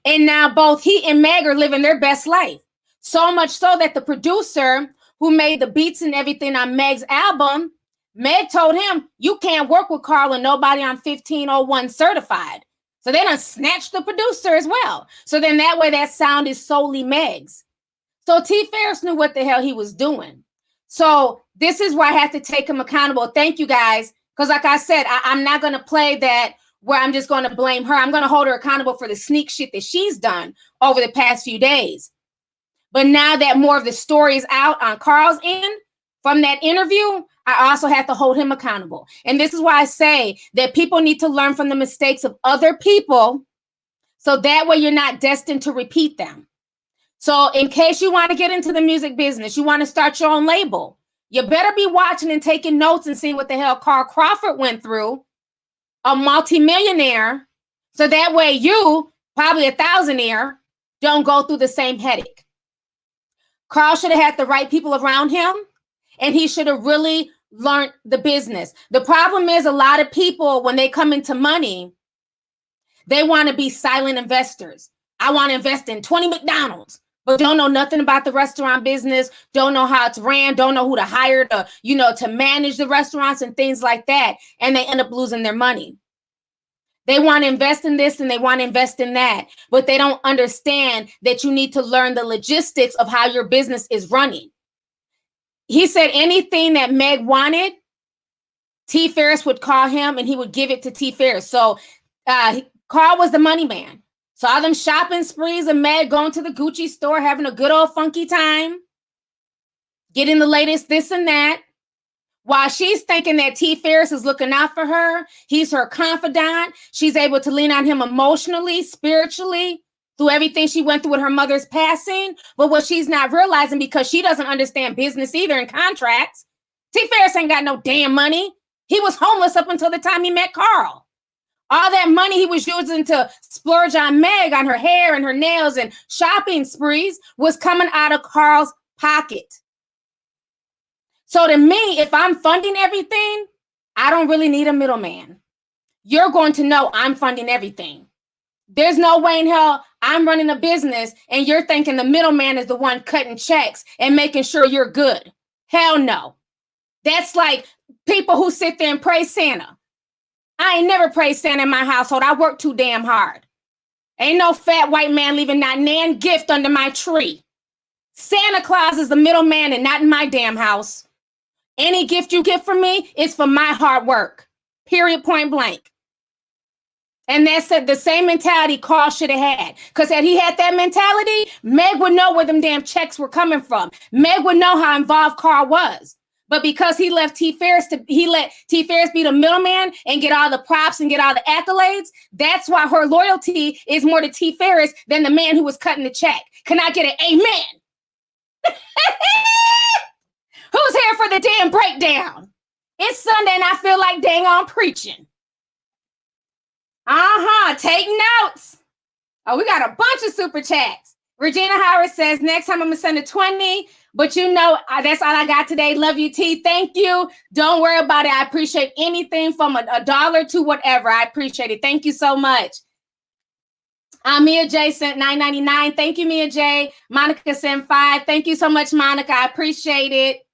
and now both he and Meg are living their best life. So much so that the producer who made the beats and everything on Meg's album, Meg told him, you can't work with Carl and nobody on 1501 certified. So they done snatched the producer as well. So then that way that sound is solely Meg's. So T. Ferris knew what the hell he was doing. So this is why I have to take him accountable. Thank you guys. Because like I said, I'm not going to play that where I'm just going to blame her. I'm going to hold her accountable for the sneak shit that she's done over the past few days. But now that more of the story is out on Carl's end from that interview, I also have to hold him accountable. And this is why I say that people need to learn from the mistakes of other people so that way you're not destined to repeat them. So in case you want to get into the music business, you want to start your own label, you better be watching and taking notes and seeing what the hell Carl Crawford went through, a multimillionaire, so that way you, probably a thousandaire, don't go through the same headache. Carl should have had the right people around him, and he should have really learned the business. The problem is a lot of people, when they come into money, they want to be silent investors. I want to invest in 20 McDonald's, but don't know nothing about the restaurant business, don't know how it's ran, don't know who to hire to, to manage the restaurants and things like that. And they end up losing their money. They want to invest in this and they want to invest in that, but they don't understand that you need to learn the logistics of how your business is running. He said anything that Meg wanted, T. Ferris would call him and he would give it to T. Ferris. So Carl was the money man. So all them shopping sprees of Meg going to the Gucci store, having a good old funky time, getting the latest this and that, while she's thinking that T. Ferris is looking out for her, he's her confidant, she's able to lean on him emotionally, spiritually, through everything she went through with her mother's passing. But what she's not realizing, because she doesn't understand business either and contracts, T. Ferris ain't got no damn money. He was homeless up until the time he met Carl. All that money he was using to splurge on Meg, on her hair and her nails and shopping sprees, was coming out of Carl's pocket. So to me, if I'm funding everything, I don't really need a middleman. You're going to know I'm funding everything. There's no way in hell I'm running a business and you're thinking the middleman is the one cutting checks and making sure you're good. Hell no. That's like people who sit there and praise Santa. I ain't never praised Santa in my household. I work too damn hard. Ain't no fat white man leaving not nan gift under my tree. Santa Claus is the middleman and not in my damn house. Any gift you get from me is for my hard work. Period, point blank. And that's the same mentality Carl should have had. Because had he had that mentality, Meg would know where them damn checks were coming from. Meg would know how involved Carl was. But because he let T. Ferris be the middleman and get all the props and get all the accolades, that's why her loyalty is more to T. Ferris than the man who was cutting the check. Can I get an amen? Who's here for the damn breakdown? It's Sunday and I feel like dang on preaching. Take notes. Oh, we got a bunch of super chats. Regina Howard says, next time I'm going to send a 20. But you know, that's all I got today. Love you, T. Thank you. Don't worry about it. I appreciate anything from a dollar to whatever. I appreciate it. Thank you so much. Mia J sent $9.99. Thank you, Mia J. Monica sent $5. Thank you so much, Monica. I appreciate it.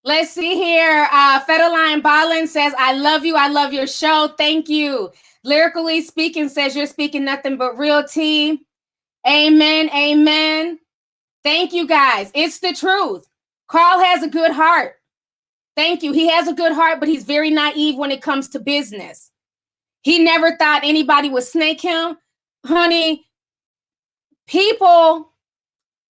Let's see here. Federline Ballin says, I love you. I love your show. Thank you. Lyrically Speaking says, you're speaking nothing but real tea. Amen. Amen. Thank you, guys. It's the truth. Carl has a good heart. Thank you. He has a good heart, but he's very naive when it comes to business. He never thought anybody would snake him. Honey, people,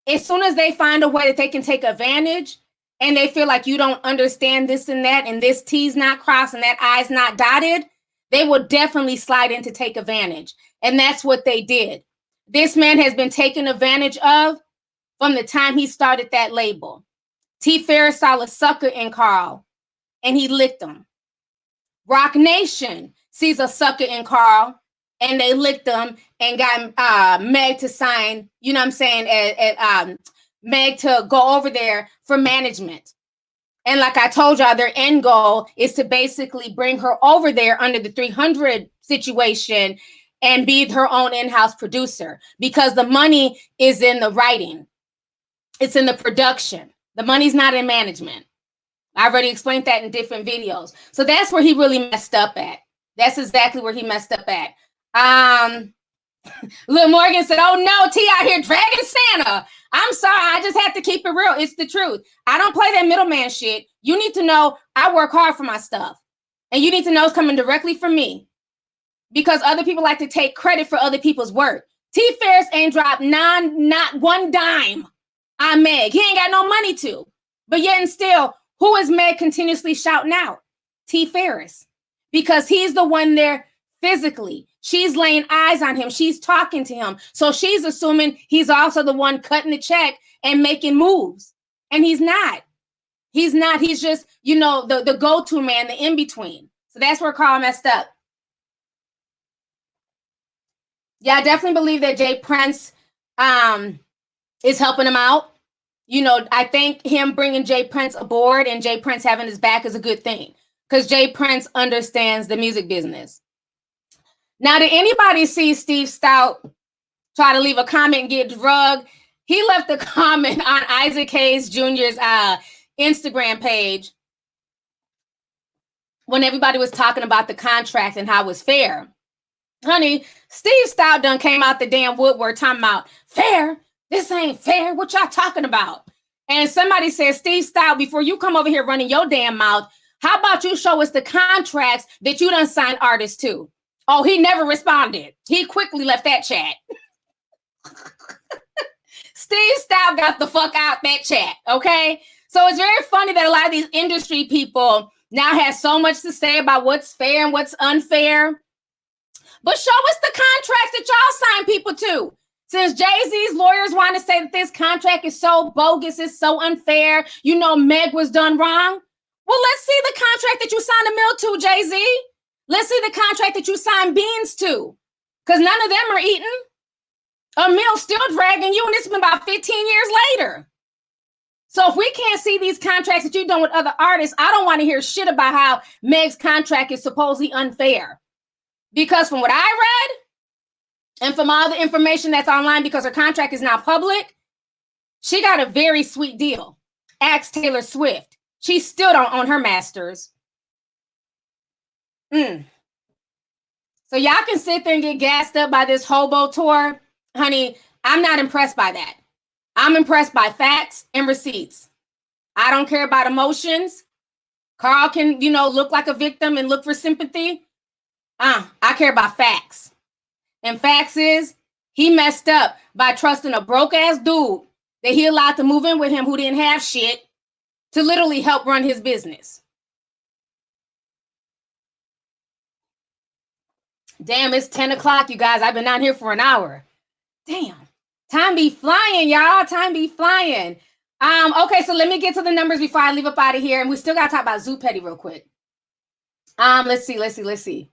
as soon as they find a way that they can take advantage and they feel like you don't understand this and that, and this T's not crossed and that I's not dotted, they will definitely slide in to take advantage. And that's what they did. This man has been taken advantage of from the time he started that label. T. Ferris saw a sucker in Carl, and he licked him. Rock Nation sees a sucker in Carl, and they licked him and got Meg to sign, you know what I'm saying, Meg to go over there for management. And like I told y'all, their end goal is to basically bring her over there under the 300 situation and be her own in-house producer, because the money is in the writing. It's in the production. The money's not in management. I already explained that in different videos. So that's where he really messed up at. That's exactly where he messed up at. Lil Morgan said, oh no, T out here dragging Santa. I'm sorry, I just have to keep it real. It's the truth. I don't play that middleman shit. You need to know I work hard for my stuff. And you need to know it's coming directly from me. Because other people like to take credit for other people's work. T. Ferris ain't dropped not one dime on Meg. He ain't got no money to. But yet and still, who is Meg continuously shouting out? T. Ferris. Because he's the one there physically. She's laying eyes on him. She's talking to him. So she's assuming he's also the one cutting the check and making moves. And he's not. He's not. He's just, you know, the go-to man, the in-between. So that's where Carl messed up. Yeah, I definitely believe that Jay Prince is helping him out. You know, I think him bringing Jay Prince aboard and Jay Prince having his back is a good thing, because Jay Prince understands the music business. Now, did anybody see Steve Stout try to leave a comment and get drugged? He left a comment on Isaac Hayes Jr.'s Instagram page when everybody was talking about the contract and how it was fair. Honey, Steve Stout done came out the damn woodwork talking about fair. This ain't fair. What y'all talking about? And somebody said, Steve Stout, before you come over here running your damn mouth, how about you show us the contracts that you done signed artists to? Oh, he never responded. He quickly left that chat. Steve Stout got the fuck out that chat, okay? So it's very funny that a lot of these industry people now have so much to say about what's fair and what's unfair. But show us the contracts that y'all sign people to. Since Jay-Z's lawyers want to say that this contract is so bogus, it's so unfair, you know, Meg was done wrong. Well, let's see the contract that you signed a mill to, Jay-Z. Let's see the contract that you signed beans to, because none of them are eating. A mill still dragging you, and it's been about 15 years later. So if we can't see these contracts that you're doing with other artists, I don't want to hear shit about how Meg's contract is supposedly unfair. Because from what I read, and from all the information that's online, because her contract is now public, she got a very sweet deal. Ask Taylor Swift. She still don't own her masters. So y'all can sit there and get gassed up by this hobo tour. Honey, I'm not impressed by that. I'm impressed by facts and receipts. I don't care about emotions. Carl can, you know, look like a victim and look for sympathy. I care about facts. And facts is he messed up by trusting a broke ass dude that he allowed to move in with him who didn't have shit to literally help run his business. Damn, it's 10 o'clock, you guys. I've been down here for an hour. Damn. Time be flying, y'all. Time be flying. Okay, so let me get to the numbers before I leave up out of here. And we still got to talk about Zoo Petty real quick. Let's see.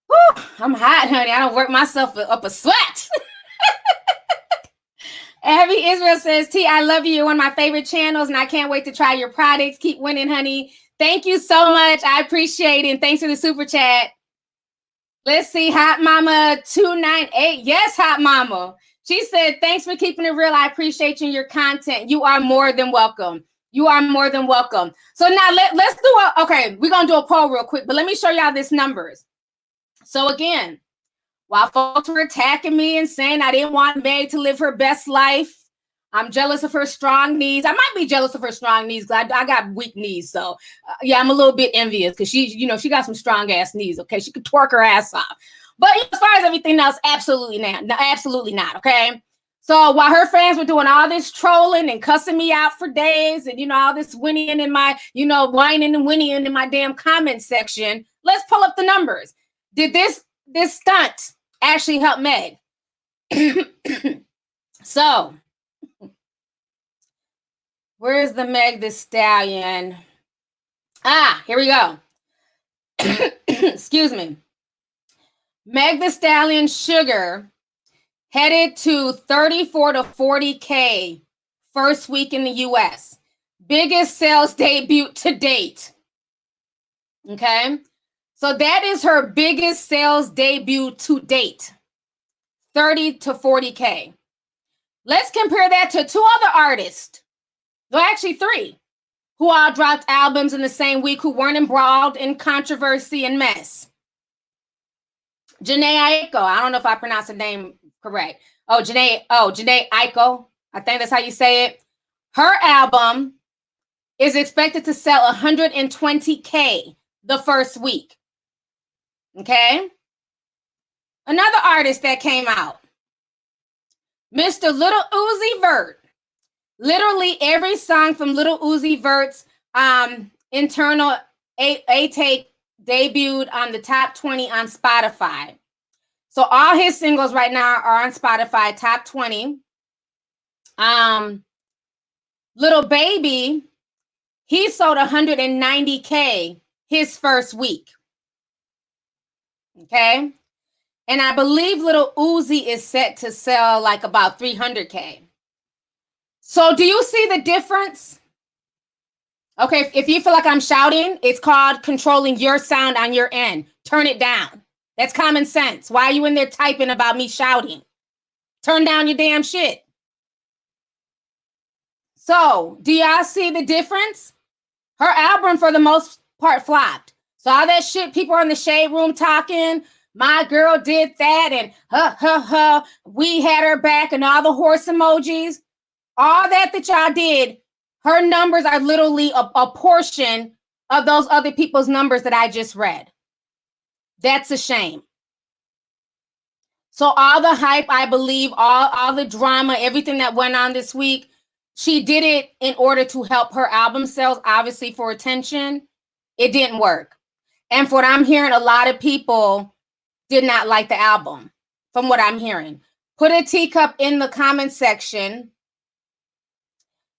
Whew, I'm hot, honey. I don't work myself up a sweat. Abby Israel says, T, I love you. You're one of my favorite channels, and I can't wait to try your products. Keep winning, honey. Thank you so much. I appreciate it. And thanks for the super chat. Let's see. Hot Mama 298. Yes, Hot Mama. She said, thanks for keeping it real. I appreciate you and your content. You are more than welcome. You are more than welcome. So now let's do okay, we're going to do a poll real quick, but let me show y'all these numbers. So again, while folks were attacking me and saying I didn't want Meg to live her best life, I'm jealous of her strong knees. I might be jealous of her strong knees because I got weak knees. So yeah, I'm a little bit envious because she got some strong ass knees. Okay, she could twerk her ass off. But as far as everything else, absolutely not. No, absolutely not. Okay. So while her fans were doing all this trolling and cussing me out for days, and all this whinnying in my, whining and whinnying in my damn comment section, let's pull up the numbers. Did this stunt actually help Meg? So. Where's the Meg the Stallion? Here we go. Excuse me. Meg the Stallion Sugar headed to 34 to 40K first week in the US. Biggest sales debut to date. Okay. So that is her biggest sales debut to date. 30 to 40K. Let's compare that to two other artists. Well, actually 3, who all dropped albums in the same week, who weren't embroiled in controversy and mess. Jhené Aiko, I don't know if I pronounced the name correct. Jhené Aiko, I think that's how you say it. Her album is expected to sell 120K the first week. Okay? Another artist that came out, Mr. Little Uzi Vert. Literally every song from Little Uzi Vert's internal A-Take debuted on the top 20 on Spotify. So all his singles right now are on Spotify, top 20. Little Baby, he sold 190K his first week. Okay? And I believe Little Uzi is set to sell like about 300K. So do you see the difference? Okay, if you feel like I'm shouting, it's called controlling your sound on your end. Turn it down. That's common sense. Why are you in there typing about me shouting? Turn down your damn shit. So do y'all see the difference? Her album, for the most part, flopped. So all that shit, people are in the shade room talking, my girl did that, and we had her back, and all the horse emojis. All that y'all did, her numbers are literally a portion of those other people's numbers that I just read. That's a shame. So all the hype, I believe, all the drama, everything that went on this week, she did it in order to help her album sales, obviously for attention. It didn't work. And for what I'm hearing, a lot of people did not like the album, from what I'm hearing. Put a teacup in the comment section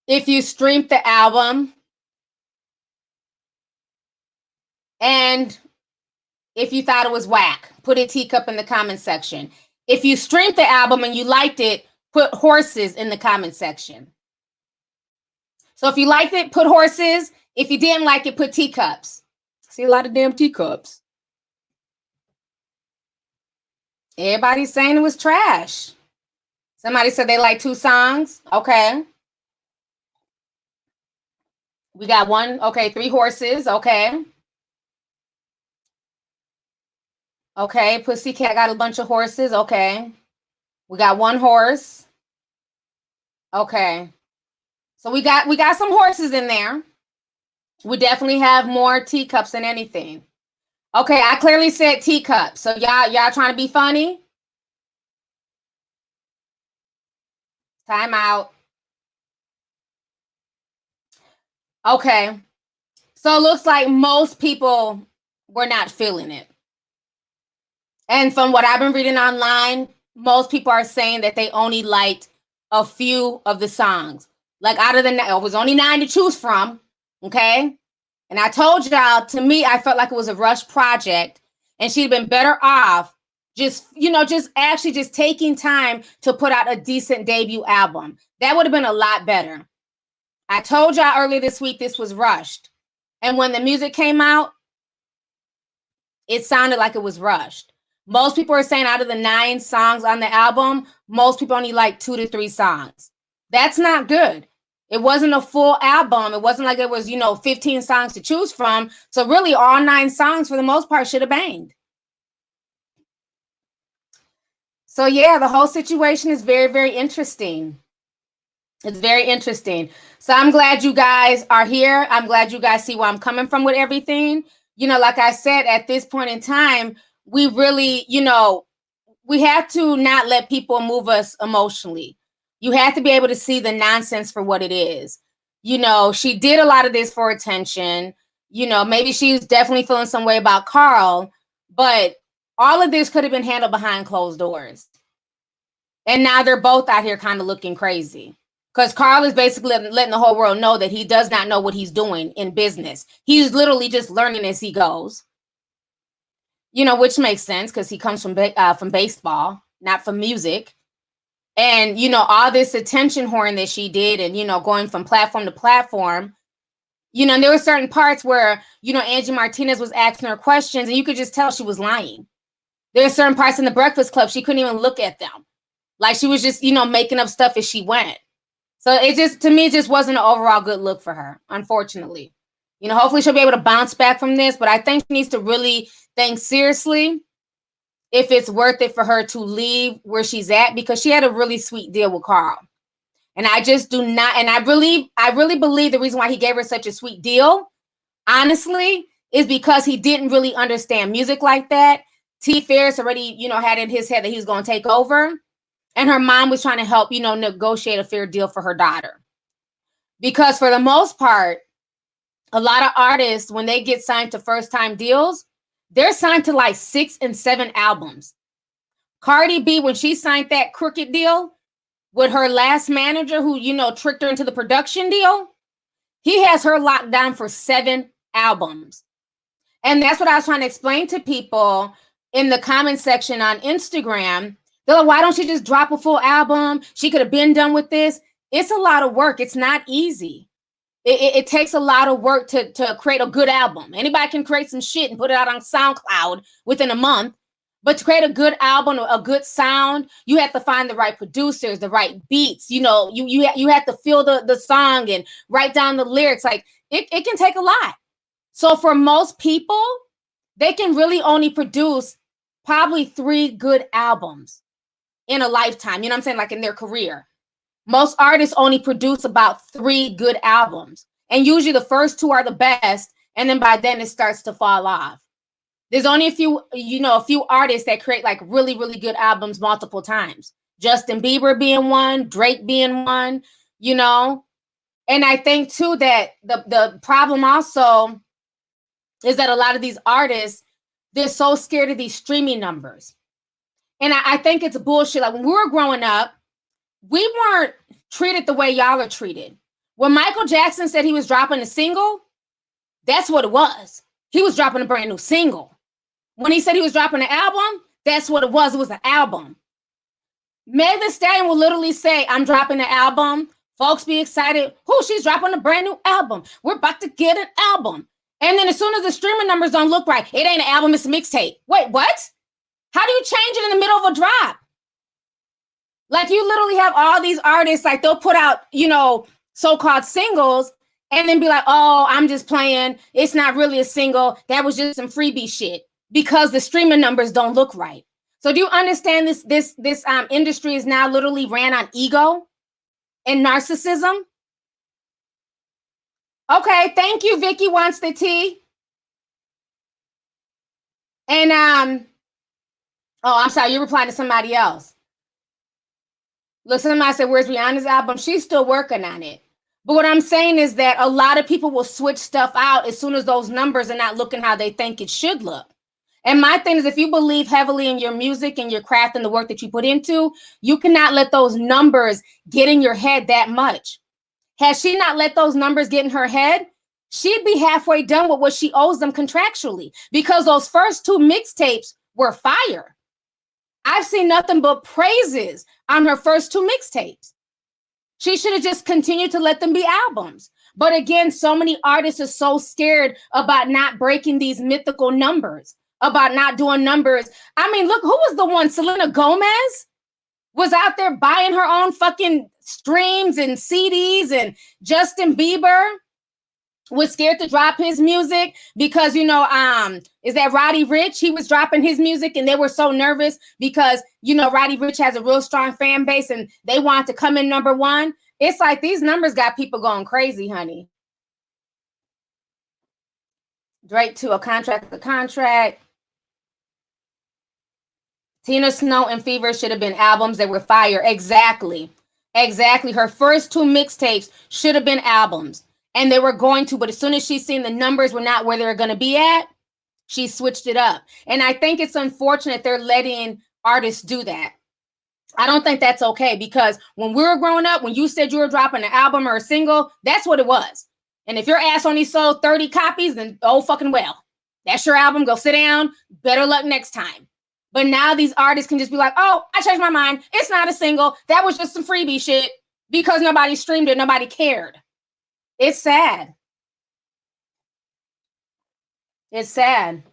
if you streamed the album, and if you thought it was whack. Put a teacup in the comment section. If you streamed the album and you liked it, put horses in the comment section. So if you liked it, put horses. If you didn't like it, put teacups. See a lot of damn teacups. Everybody's saying it was trash. Somebody said they like 2 songs. Okay. We got 1. Okay, 3 horses. Okay. Okay, Pussycat got a bunch of horses. Okay. We got 1 horse. Okay. So we got some horses in there. We definitely have more teacups than anything. Okay, I clearly said teacups. So y'all trying to be funny? Time out. Okay. So it looks like most people were not feeling it. And from what I've been reading online, most people are saying that they only liked a few of the songs. Like out of the, it was only 9 to choose from. Okay. And I told y'all, to me, I felt like it was a rush project and she'd been better off just, just taking time to put out a decent debut album. That would have been a lot better. I told y'all earlier this week, this was rushed. And when the music came out, it sounded like it was rushed. Most people are saying out of the 9 songs on the album, most people only like 2 to 3 songs. That's not good. It wasn't a full album. It wasn't like it was, 15 songs to choose from. So really all 9 songs for the most part should have banged. So yeah, the whole situation is very, very interesting. It's very interesting. So I'm glad you guys are here. I'm glad you guys see where I'm coming from with everything. Like I said, at this point in time, we really, we have to not let people move us emotionally. You have to be able to see the nonsense for what it is. She did a lot of this for attention. Maybe she's definitely feeling some way about Carl, but all of this could have been handled behind closed doors. And now they're both out here kind of looking crazy. Because Carl is basically letting the whole world know that he does not know what he's doing in business. He's literally just learning as he goes. Which makes sense because he comes from baseball, not from music. And, all this attention whoring that she did and, going from platform to platform, and there were certain parts where, Angie Martinez was asking her questions and you could just tell she was lying. There are certain parts in the Breakfast Club, she couldn't even look at them. Like she was just, making up stuff as she went. So it just, to me, just wasn't an overall good look for her, unfortunately. Hopefully she'll be able to bounce back from this, but I think she needs to really think seriously if it's worth it for her to leave where she's at, because she had a really sweet deal with Carl. And I just do not, and I really believe the reason why he gave her such a sweet deal, honestly, is because he didn't really understand music like that. T. Ferris already, had in his head that he was going to take over. And her mom was trying to help, negotiate a fair deal for her daughter. Because for the most part, a lot of artists, when they get signed to first-time deals, they're signed to like 6 and 7 albums. Cardi B, when she signed that crooked deal with her last manager who, tricked her into the production deal, he has her locked down for 7 albums. And that's what I was trying to explain to people in the comment section on Instagram. They're like, why don't she just drop a full album? She could have been done with this. It's a lot of work. It's not easy. It takes a lot of work to create a good album. Anybody can create some shit and put it out on SoundCloud within a month. But to create a good album, a good sound, you have to find the right producers, the right beats. You have to feel the song and write down the lyrics. Like it can take a lot. So for most people, they can really only produce probably 3 good albums in a lifetime. You know what I'm saying? Like in their career. Most artists only produce about 3 good albums. And usually the first 2 are the best. And then by then it starts to fall off. There's only a few artists that create like really, really good albums multiple times. Justin Bieber being one, Drake being one, And I think too that the problem also is that a lot of these artists, they're so scared of these streaming numbers. And I think it's bullshit. Like when we were growing up, we weren't treated the way y'all are treated. When Michael Jackson said he was dropping a single, that's what it was. He was dropping a brand new single. When he said he was dropping an album, that's what it was. It was an album. Meg Thee Stallion will literally say, I'm dropping an album. Folks be excited. She's dropping a brand new album. We're about to get an album. And then as soon as the streaming numbers don't look right, it ain't an album, it's a mixtape. Wait, what? How do you change it in the middle of a drop? Like you literally have all these artists, like they'll put out, so-called singles and then be like, oh, I'm just playing. It's not really a single. That was just some freebie shit because the streaming numbers don't look right. So do you understand this industry is now literally ran on ego and narcissism? Okay, thank you. Vicky wants the tea. And I'm sorry, you're replying to somebody else. Look, somebody said, where's Rihanna's album? She's still working on it. But what I'm saying is that a lot of people will switch stuff out as soon as those numbers are not looking how they think it should look. And my thing is, if you believe heavily in your music and your craft and the work that you put into, you cannot let those numbers get in your head that much. Had she not let those numbers get in her head, she'd be halfway done with what she owes them contractually, because those first 2 mixtapes were fire. I've seen nothing but praises on her first 2 mixtapes. She should have just continued to let them be albums. But again, so many artists are so scared about not breaking these mythical numbers, about not doing numbers. I mean, look, who was the one? Selena Gomez was out there buying her own fucking streams and CDs, and Justin Bieber was scared to drop his music because, is that Roddy Ricch? He was dropping his music and they were so nervous because, Roddy Ricch has a real strong fan base and they wanted to come in number 1. It's like these numbers got people going crazy, honey. Drake to a contract. Tina Snow and Fever should have been albums that were fire. Exactly. Her first 2 mixtapes should have been albums. And they were going to, but as soon as she's seen the numbers were not where they were going to be at, she switched it up. And I think it's unfortunate they're letting artists do that. I don't think that's okay, because when we were growing up, when you said you were dropping an album or a single, that's what it was. And if your ass only sold 30 copies, then oh fucking well. That's your album. Go sit down. Better luck next time. But now these artists can just be like, oh, I changed my mind. It's not a single. That was just some freebie shit because nobody streamed it. Nobody cared. It's sad. It's sad.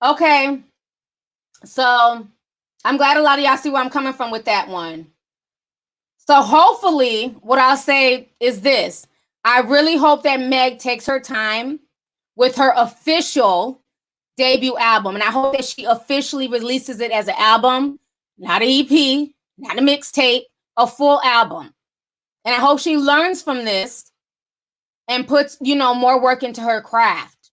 Okay. So I'm glad a lot of y'all see where I'm coming from with that one. So hopefully what I'll say is this. I really hope that Meg takes her time with her official debut album. And I hope that she officially releases it as an album, not an EP, not a mixtape, a full album. And I hope she learns from this and puts, more work into her craft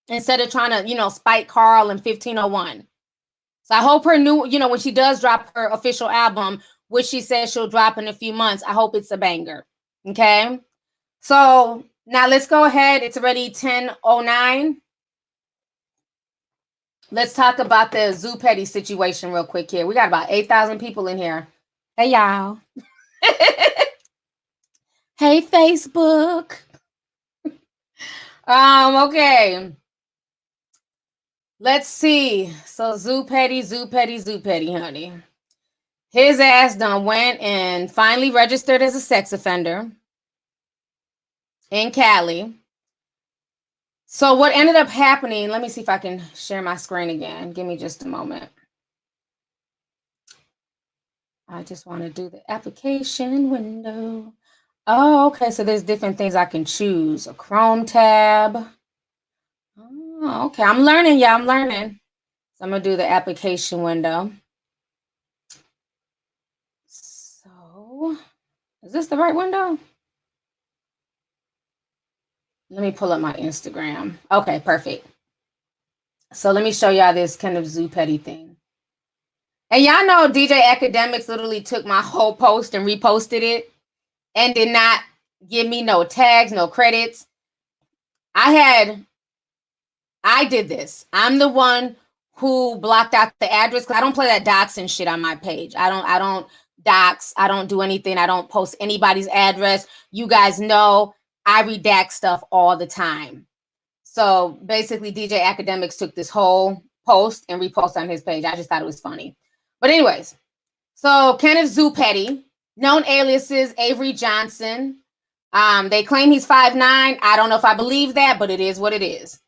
instead of trying to, spite Carl and 1501. So I hope her new, when she does drop her official album, which she says she'll drop in a few months, I hope it's a banger. Okay. So now let's go ahead. It's already 10:09. Let's talk about the Zoo Petty situation real quick here. We got about 8,000 people in here. Hey, y'all. Hey, Facebook. Okay. Let's see. So Zoo Petty, honey. His ass done went and finally registered as a sex offender in Cali. So what ended up happening, let me see if I can share my screen again. Give me just a moment. I just want to do the application window. Oh, okay. So there's different things I can choose. A Chrome tab. Oh, okay. I'm learning, y'all. I'm learning. So I'm going to do the application window. So is this the right window? Let me pull up my Instagram. Okay, perfect. So let me show y'all this kind of Zoo Petty thing. And y'all know DJ Academics literally took my whole post and reposted it and did not give me no tags, no credits. I did this. I'm the one who blocked out the address because I don't play that doxing shit on my page. I don't dox. I don't do anything. I don't post anybody's address. You guys know I redact stuff all the time. So basically DJ Academics took this whole post and reposted on his page. I just thought it was funny. But anyways, so Kenneth Zoo Petty, known aliases Avery Johnson. They claim he's 5'9". I don't know if I believe that, but it is what it is.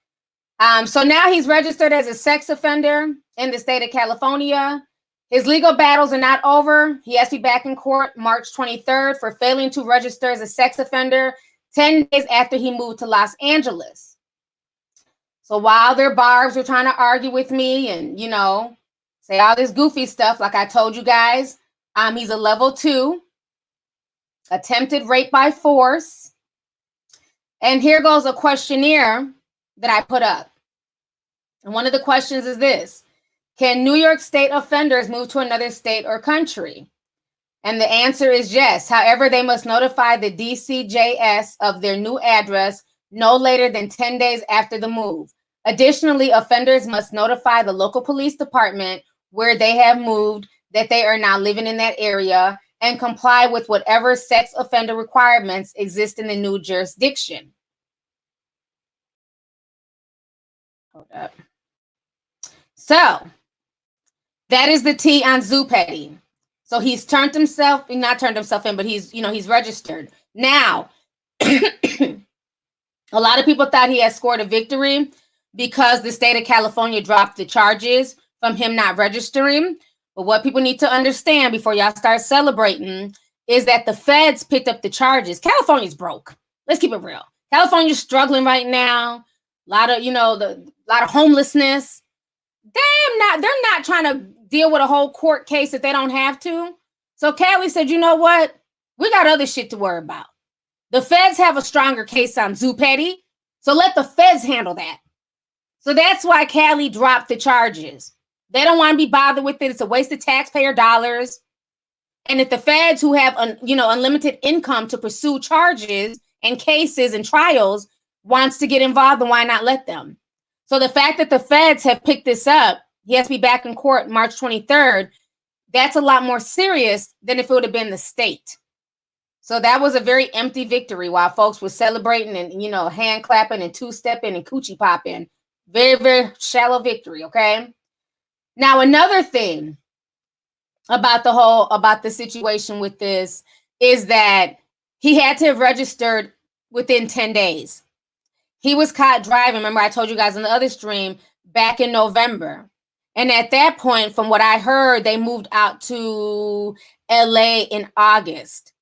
So now he's registered as a sex offender in the state of California. His legal battles are not over. He has to be back in court March 23rd for failing to register as a sex offender 10 days after he moved to Los Angeles. So while their barbs were trying to argue with me and, say all this goofy stuff, like I told you guys, he's a level 2, attempted rape by force. And here goes a questionnaire that I put up. And one of the questions is this: can New York State offenders move to another state or country? And the answer is yes. However, they must notify the DCJS of their new address no later than 10 days after the move. Additionally, offenders must notify the local police department where they have moved that they are now living in that area and comply with whatever sex offender requirements exist in the new jurisdiction. Hold up. So that is the T on Zoo Petty. So he's not turned himself in, but he's registered. Now, a lot of people thought he had scored a victory because the state of California dropped the charges from him not registering. But what people need to understand before y'all start celebrating is that the feds picked up the charges. California's broke. Let's keep it real. California's struggling right now. A lot of homelessness. They're not trying to deal with a whole court case if they don't have to. So Cali said, you know what? We got other shit to worry about. The feds have a stronger case on Zoo Petty, so let the feds handle that. So that's why Cali dropped the charges. They don't want to be bothered with it. It's a waste of taxpayer dollars. And if the feds, who have unlimited income to pursue charges and cases and trials, wants to get involved, then why not let them? So the fact that the feds have picked this up, he has to be back in court March 23rd. That's a lot more serious than if it would have been the state. So that was a very empty victory while folks were celebrating and, hand clapping and two-stepping and coochie popping. Very, very shallow victory, okay? Now, another thing about the situation with this is that he had to have registered within 10 days. He was caught driving. Remember, I told you guys in the other stream back in November. And at that point, from what I heard, they moved out to LA in August.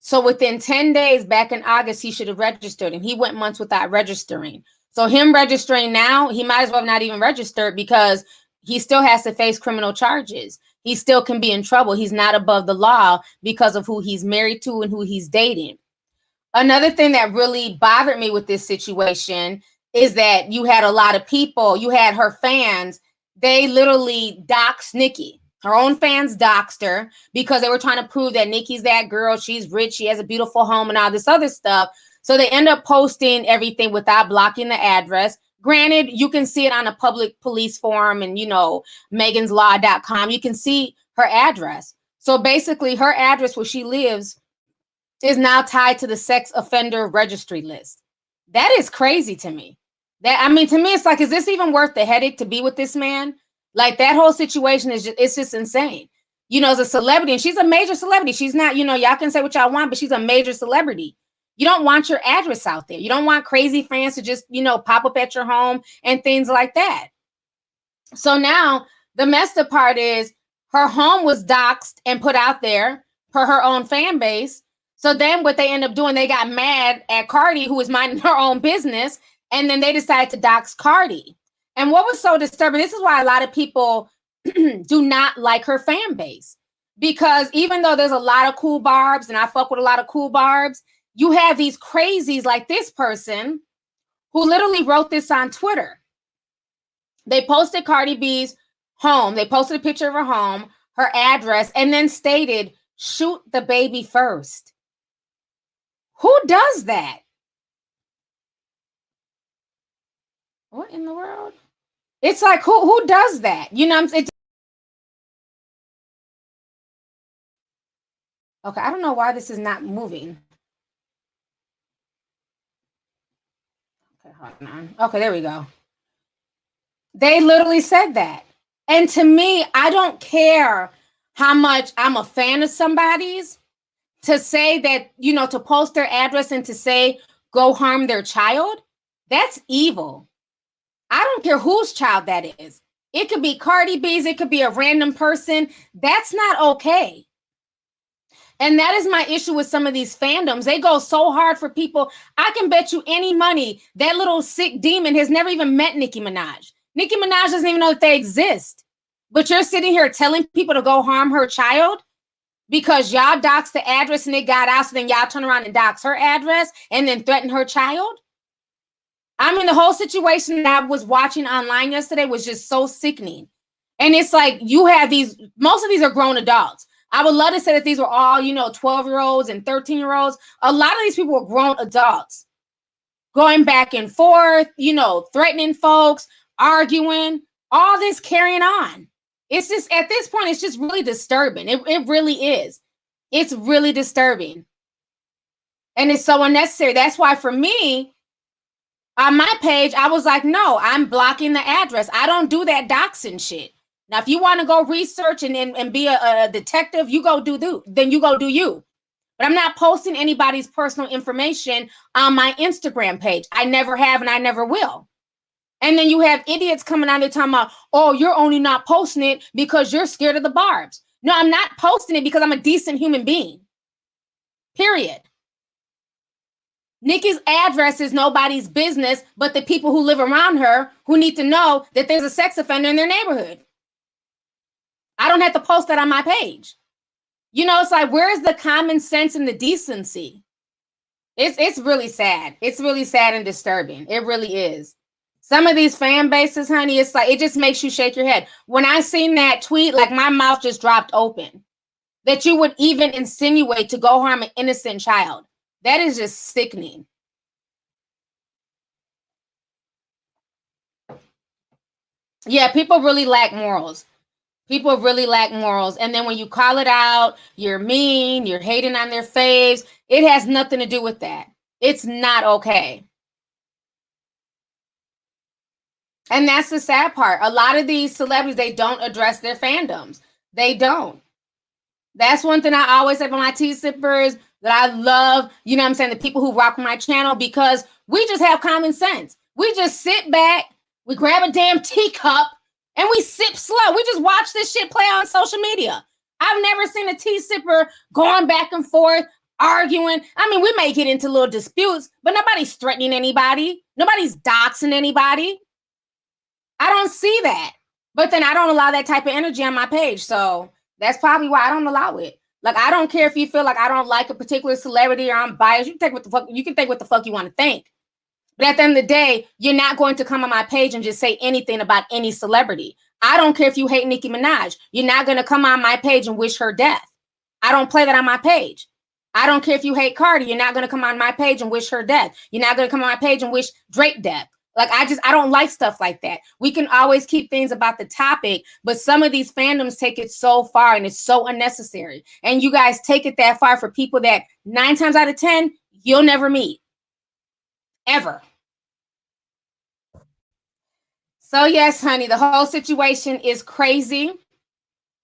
So within 10 days back in August, he should have registered, and he went months without registering. So him registering now, he might as well have not even registered because he still has to face criminal charges. He still can be in trouble. He's not above the law because of who he's married to and who he's dating. Another thing that really bothered me with this situation is that you had a lot of people, you had her fans, they literally doxed Nikki. Her own fans doxed her because they were trying to prove that Nikki's that girl, she's rich, she has a beautiful home and all this other stuff. So they end up posting everything without blocking the address. Granted, you can see it on a public police forum and, meganslaw.com. You can see her address. So basically her address where she lives is now tied to the sex offender registry list. That is crazy to me. To me, it's like, is this even worth the headache to be with this man? Like, that whole situation is just insane. As a celebrity, and she's a major celebrity. She's not, y'all can say what y'all want, but she's a major celebrity. You don't want your address out there. You don't want crazy fans to just, pop up at your home and things like that. So now the messed up part is her home was doxxed and put out there per her own fan base. So then what they end up doing, they got mad at Cardi, who was minding her own business, and then they decided to dox Cardi. And what was so disturbing, this is why a lot of people do not like her fan base. Because even though there's a lot of cool barbs, and I fuck with a lot of cool barbs, you have these crazies like this person who literally wrote this on Twitter. They posted Cardi B's home. They posted a picture of her home, her address, and then stated, "Shoot the baby first." Who does that? What in the world? It's like, who does that? I'm saying? Okay, I don't know why this is not moving. Okay, hold on. Okay, there we go. They literally said that. And to me, I don't care how much I'm a fan of somebody's, to say that, to post their address and to say, go harm their child, that's evil. I don't care whose child that is. It could be Cardi B's, it could be a random person. That's not okay. And that is my issue with some of these fandoms. They go so hard for people. I can bet you any money that little sick demon has never even met Nicki Minaj. Nicki Minaj doesn't even know that they exist. But you're sitting here telling people to go harm her child because y'all doxed the address and it got out, so then y'all turn around and dox her address and then threaten her child? The whole situation that I was watching online yesterday was just so sickening. And it's like, you have most of these are grown adults. I would love to say that these were all, 12-year-olds and 13-year-olds. A lot of these people were grown adults going back and forth, threatening folks, arguing, all this carrying on. It's just, at this point, it's just really disturbing. It really is. It's really disturbing. And it's so unnecessary. That's why for me, on my page, I was like, no, I'm blocking the address. I don't do that doxing shit. Now, if you want to go research and be a detective, you go then you go do you. But I'm not posting anybody's personal information on my Instagram page. I never have and I never will. And then you have idiots coming out there talking about, oh, you're only not posting it because you're scared of the barbs. No, I'm not posting it because I'm a decent human being. Period. Nikki's address is nobody's business but the people who live around her who need to know that there's a sex offender in their neighborhood. I don't have to post that on my page. It's like, where's the common sense and the decency? It's really sad. It's really sad and disturbing. It really is. Some of these fan bases, honey, it's like, it just makes you shake your head. When I seen that tweet, like my mouth just dropped open. That you would even insinuate to go harm an innocent child. That is just sickening. Yeah, people really lack morals. People really lack morals. And then when you call it out, you're mean, you're hating on their faves. It has nothing to do with that. It's not okay. And that's the sad part. A lot of these celebrities, they don't address their fandoms. They don't. That's one thing I always say about my tea sippers that I love, the people who rock my channel, because we just have common sense. We just sit back, we grab a damn teacup, and we sip slow. We just watch this shit play on social media. I've never seen a tea sipper going back and forth, arguing. I mean, we may get into little disputes, but nobody's threatening anybody. Nobody's doxing anybody. I don't see that. But then I don't allow that type of energy on my page. So that's probably why I don't allow it. Like, I don't care if you feel like I don't like a particular celebrity or I'm biased. You can think what the fuck you want to think. But at the end of the day, you're not going to come on my page and just say anything about any celebrity. I don't care if you hate Nicki Minaj. You're not going to come on my page and wish her death. I don't play that on my page. I don't care if you hate Cardi. You're not going to come on my page and wish her death. You're not going to come on my page and wish Drake death. Like, I don't like stuff like that. We can always keep things about the topic, but some of these fandoms take it so far and it's so unnecessary. And you guys take it that far for people that 9 times out of 10, you'll never meet. Ever. So yes, honey, the whole situation is crazy.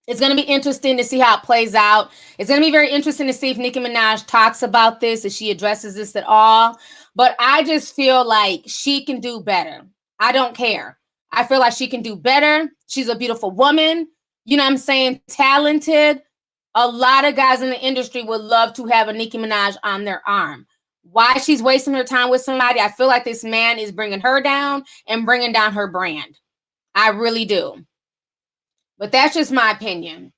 It's going to be interesting to see how it plays out. It's going to be very interesting to see if Nicki Minaj talks about this, if she addresses this at all. But I just feel like she can do better. I don't care. I feel like she can do better. She's a beautiful woman. You know what I'm saying? Talented. A lot of guys in the industry would love to have a Nicki Minaj on their arm. Why she's wasting her time with somebody? I feel like this man is bringing her down and bringing down her brand. I really do. But that's just my opinion.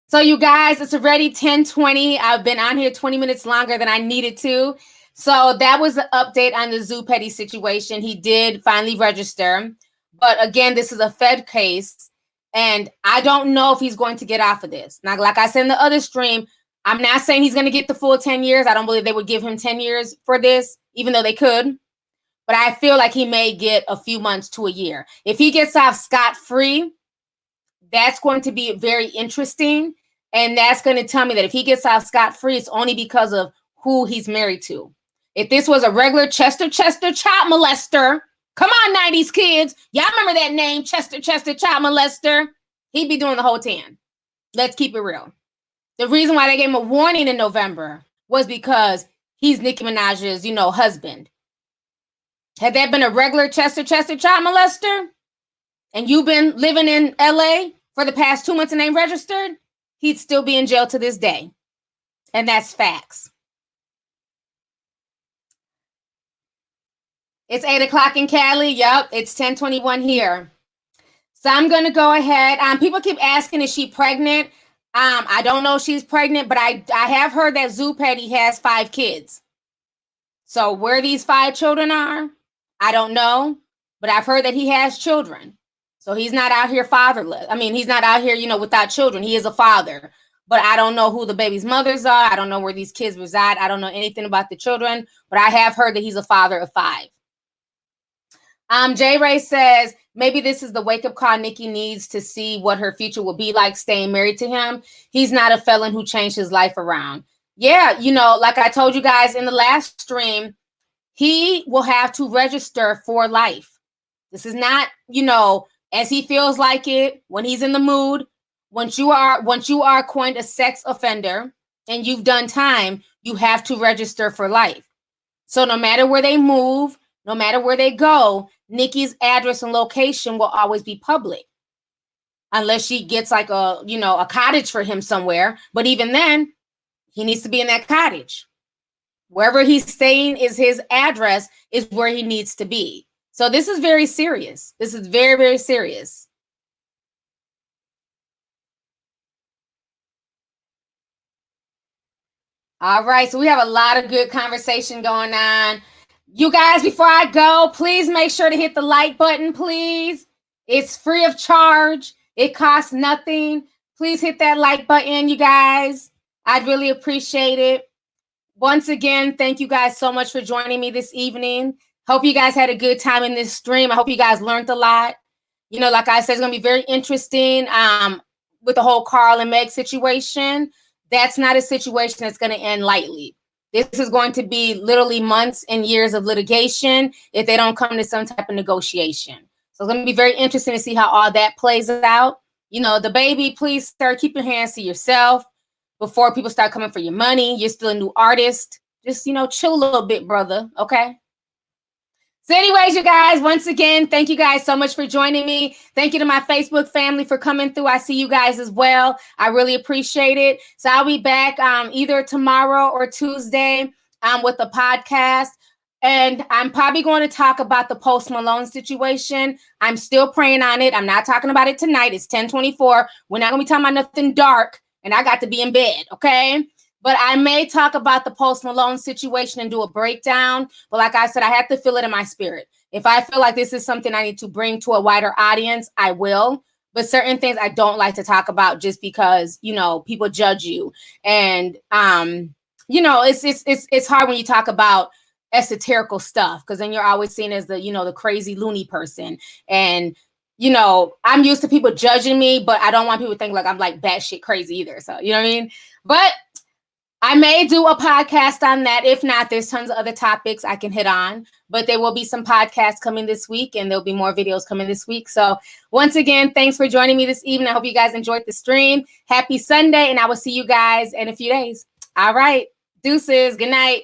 So you guys, it's already 10:20. I've been on here 20 minutes longer than I needed to. So that was the update on the Zoo Petty situation. He did finally register. But again, this is a Fed case. And I don't know if he's going to get off of this. Now, like I said in the other stream, I'm not saying he's going to get the full 10 years. I don't believe they would give him 10 years for this, even though they could. But I feel like he may get a few months to a year. If he gets off scot-free, that's going to be very interesting. And that's going to tell me that if he gets off scot-free, it's only because of who he's married to. If this was a regular Chester child molester, come on, 90s kids. Y'all remember that name, Chester child molester? He'd be doing the whole 10. Let's keep it real. The reason why they gave him a warning in November was because he's Nicki Minaj's, husband. Had that been a regular Chester child molester, and you've been living in LA for the past 2 months and ain't registered, he'd still be in jail to this day. And that's facts. It's 8 o'clock in Cali. Yep, it's 10:21 here. So I'm going to go ahead. People keep asking, is she pregnant? I don't know if she's pregnant, but I have heard that Zoo Petty has 5 kids. So where these 5 children are, I don't know. But I've heard that he has children. So he's not out here fatherless. I mean, he's not out here, without children. He is a father but I don't know who the baby's mothers are. I don't know where these kids reside. I don't know anything about the children, but I have heard that he's a father of 5. J. Ray says, maybe this is the wake-up call Nikki needs to see what her future will be like staying married to him. He's not a felon who changed his life around. Yeah, you know, like I told you guys in the last stream, he will have to register for life. This is not, you know, as he feels like it, when he's in the mood. Once you are coined a sex offender and you've done time, you have to register for life. So no matter where they move, no matter where they go, Nikki's address and location will always be public. Unless she gets like a, you know, a cottage for him somewhere. But even then, he needs to be in that cottage. Wherever he's staying is his address, is where he needs to be. So this is very serious. This is very, very serious. All right, so we have a lot of good conversation going on. You guys, before I go, please make sure to hit the like button, please. It's free of charge. It costs nothing. Please hit that like button, you guys. I'd really appreciate it. Once again, thank you guys so much for joining me this evening. Hope you guys had a good time in this stream. I hope you guys learned a lot. You know, like I said, it's going to be very interesting with the whole Carl and Meg situation. That's not a situation that's going to end lightly. This is going to be literally months and years of litigation if they don't come to some type of negotiation. So it's going to be very interesting to see how all that plays out. You know, DaBaby, please start keeping your hands to yourself before people start coming for your money. You're still a new artist. Just, you know, chill a little bit, brother. Okay? So anyways, you guys, once again, thank you guys so much for joining me. Thank you to my Facebook family for coming through. I see you guys as well. I really appreciate it. So I'll be back either tomorrow or Tuesday with the podcast. And I'm probably going to talk about the Post Malone situation. I'm still praying on it. I'm not talking about it tonight. It's 10:24. We're not going to be talking about nothing dark. And I got to be in bed, okay? But I may talk about the Post Malone situation and do a breakdown. But like I said, I have to feel it in my spirit. If I feel like this is something I need to bring to a wider audience, I will. But certain things I don't like to talk about just because, you know, people judge you. And, you know, it's hard when you talk about esoterical stuff because then you're always seen as the, you know, the crazy loony person. And, you know, I'm used to people judging me, but I don't want people to think like I'm like batshit crazy either. So, you know what I mean? But I may do a podcast on that. If not, there's tons of other topics I can hit on, but there will be some podcasts coming this week and there'll be more videos coming this week. So once again, thanks for joining me this evening. I hope you guys enjoyed the stream. Happy Sunday, and I will see you guys in a few days. All right. Deuces. Good night.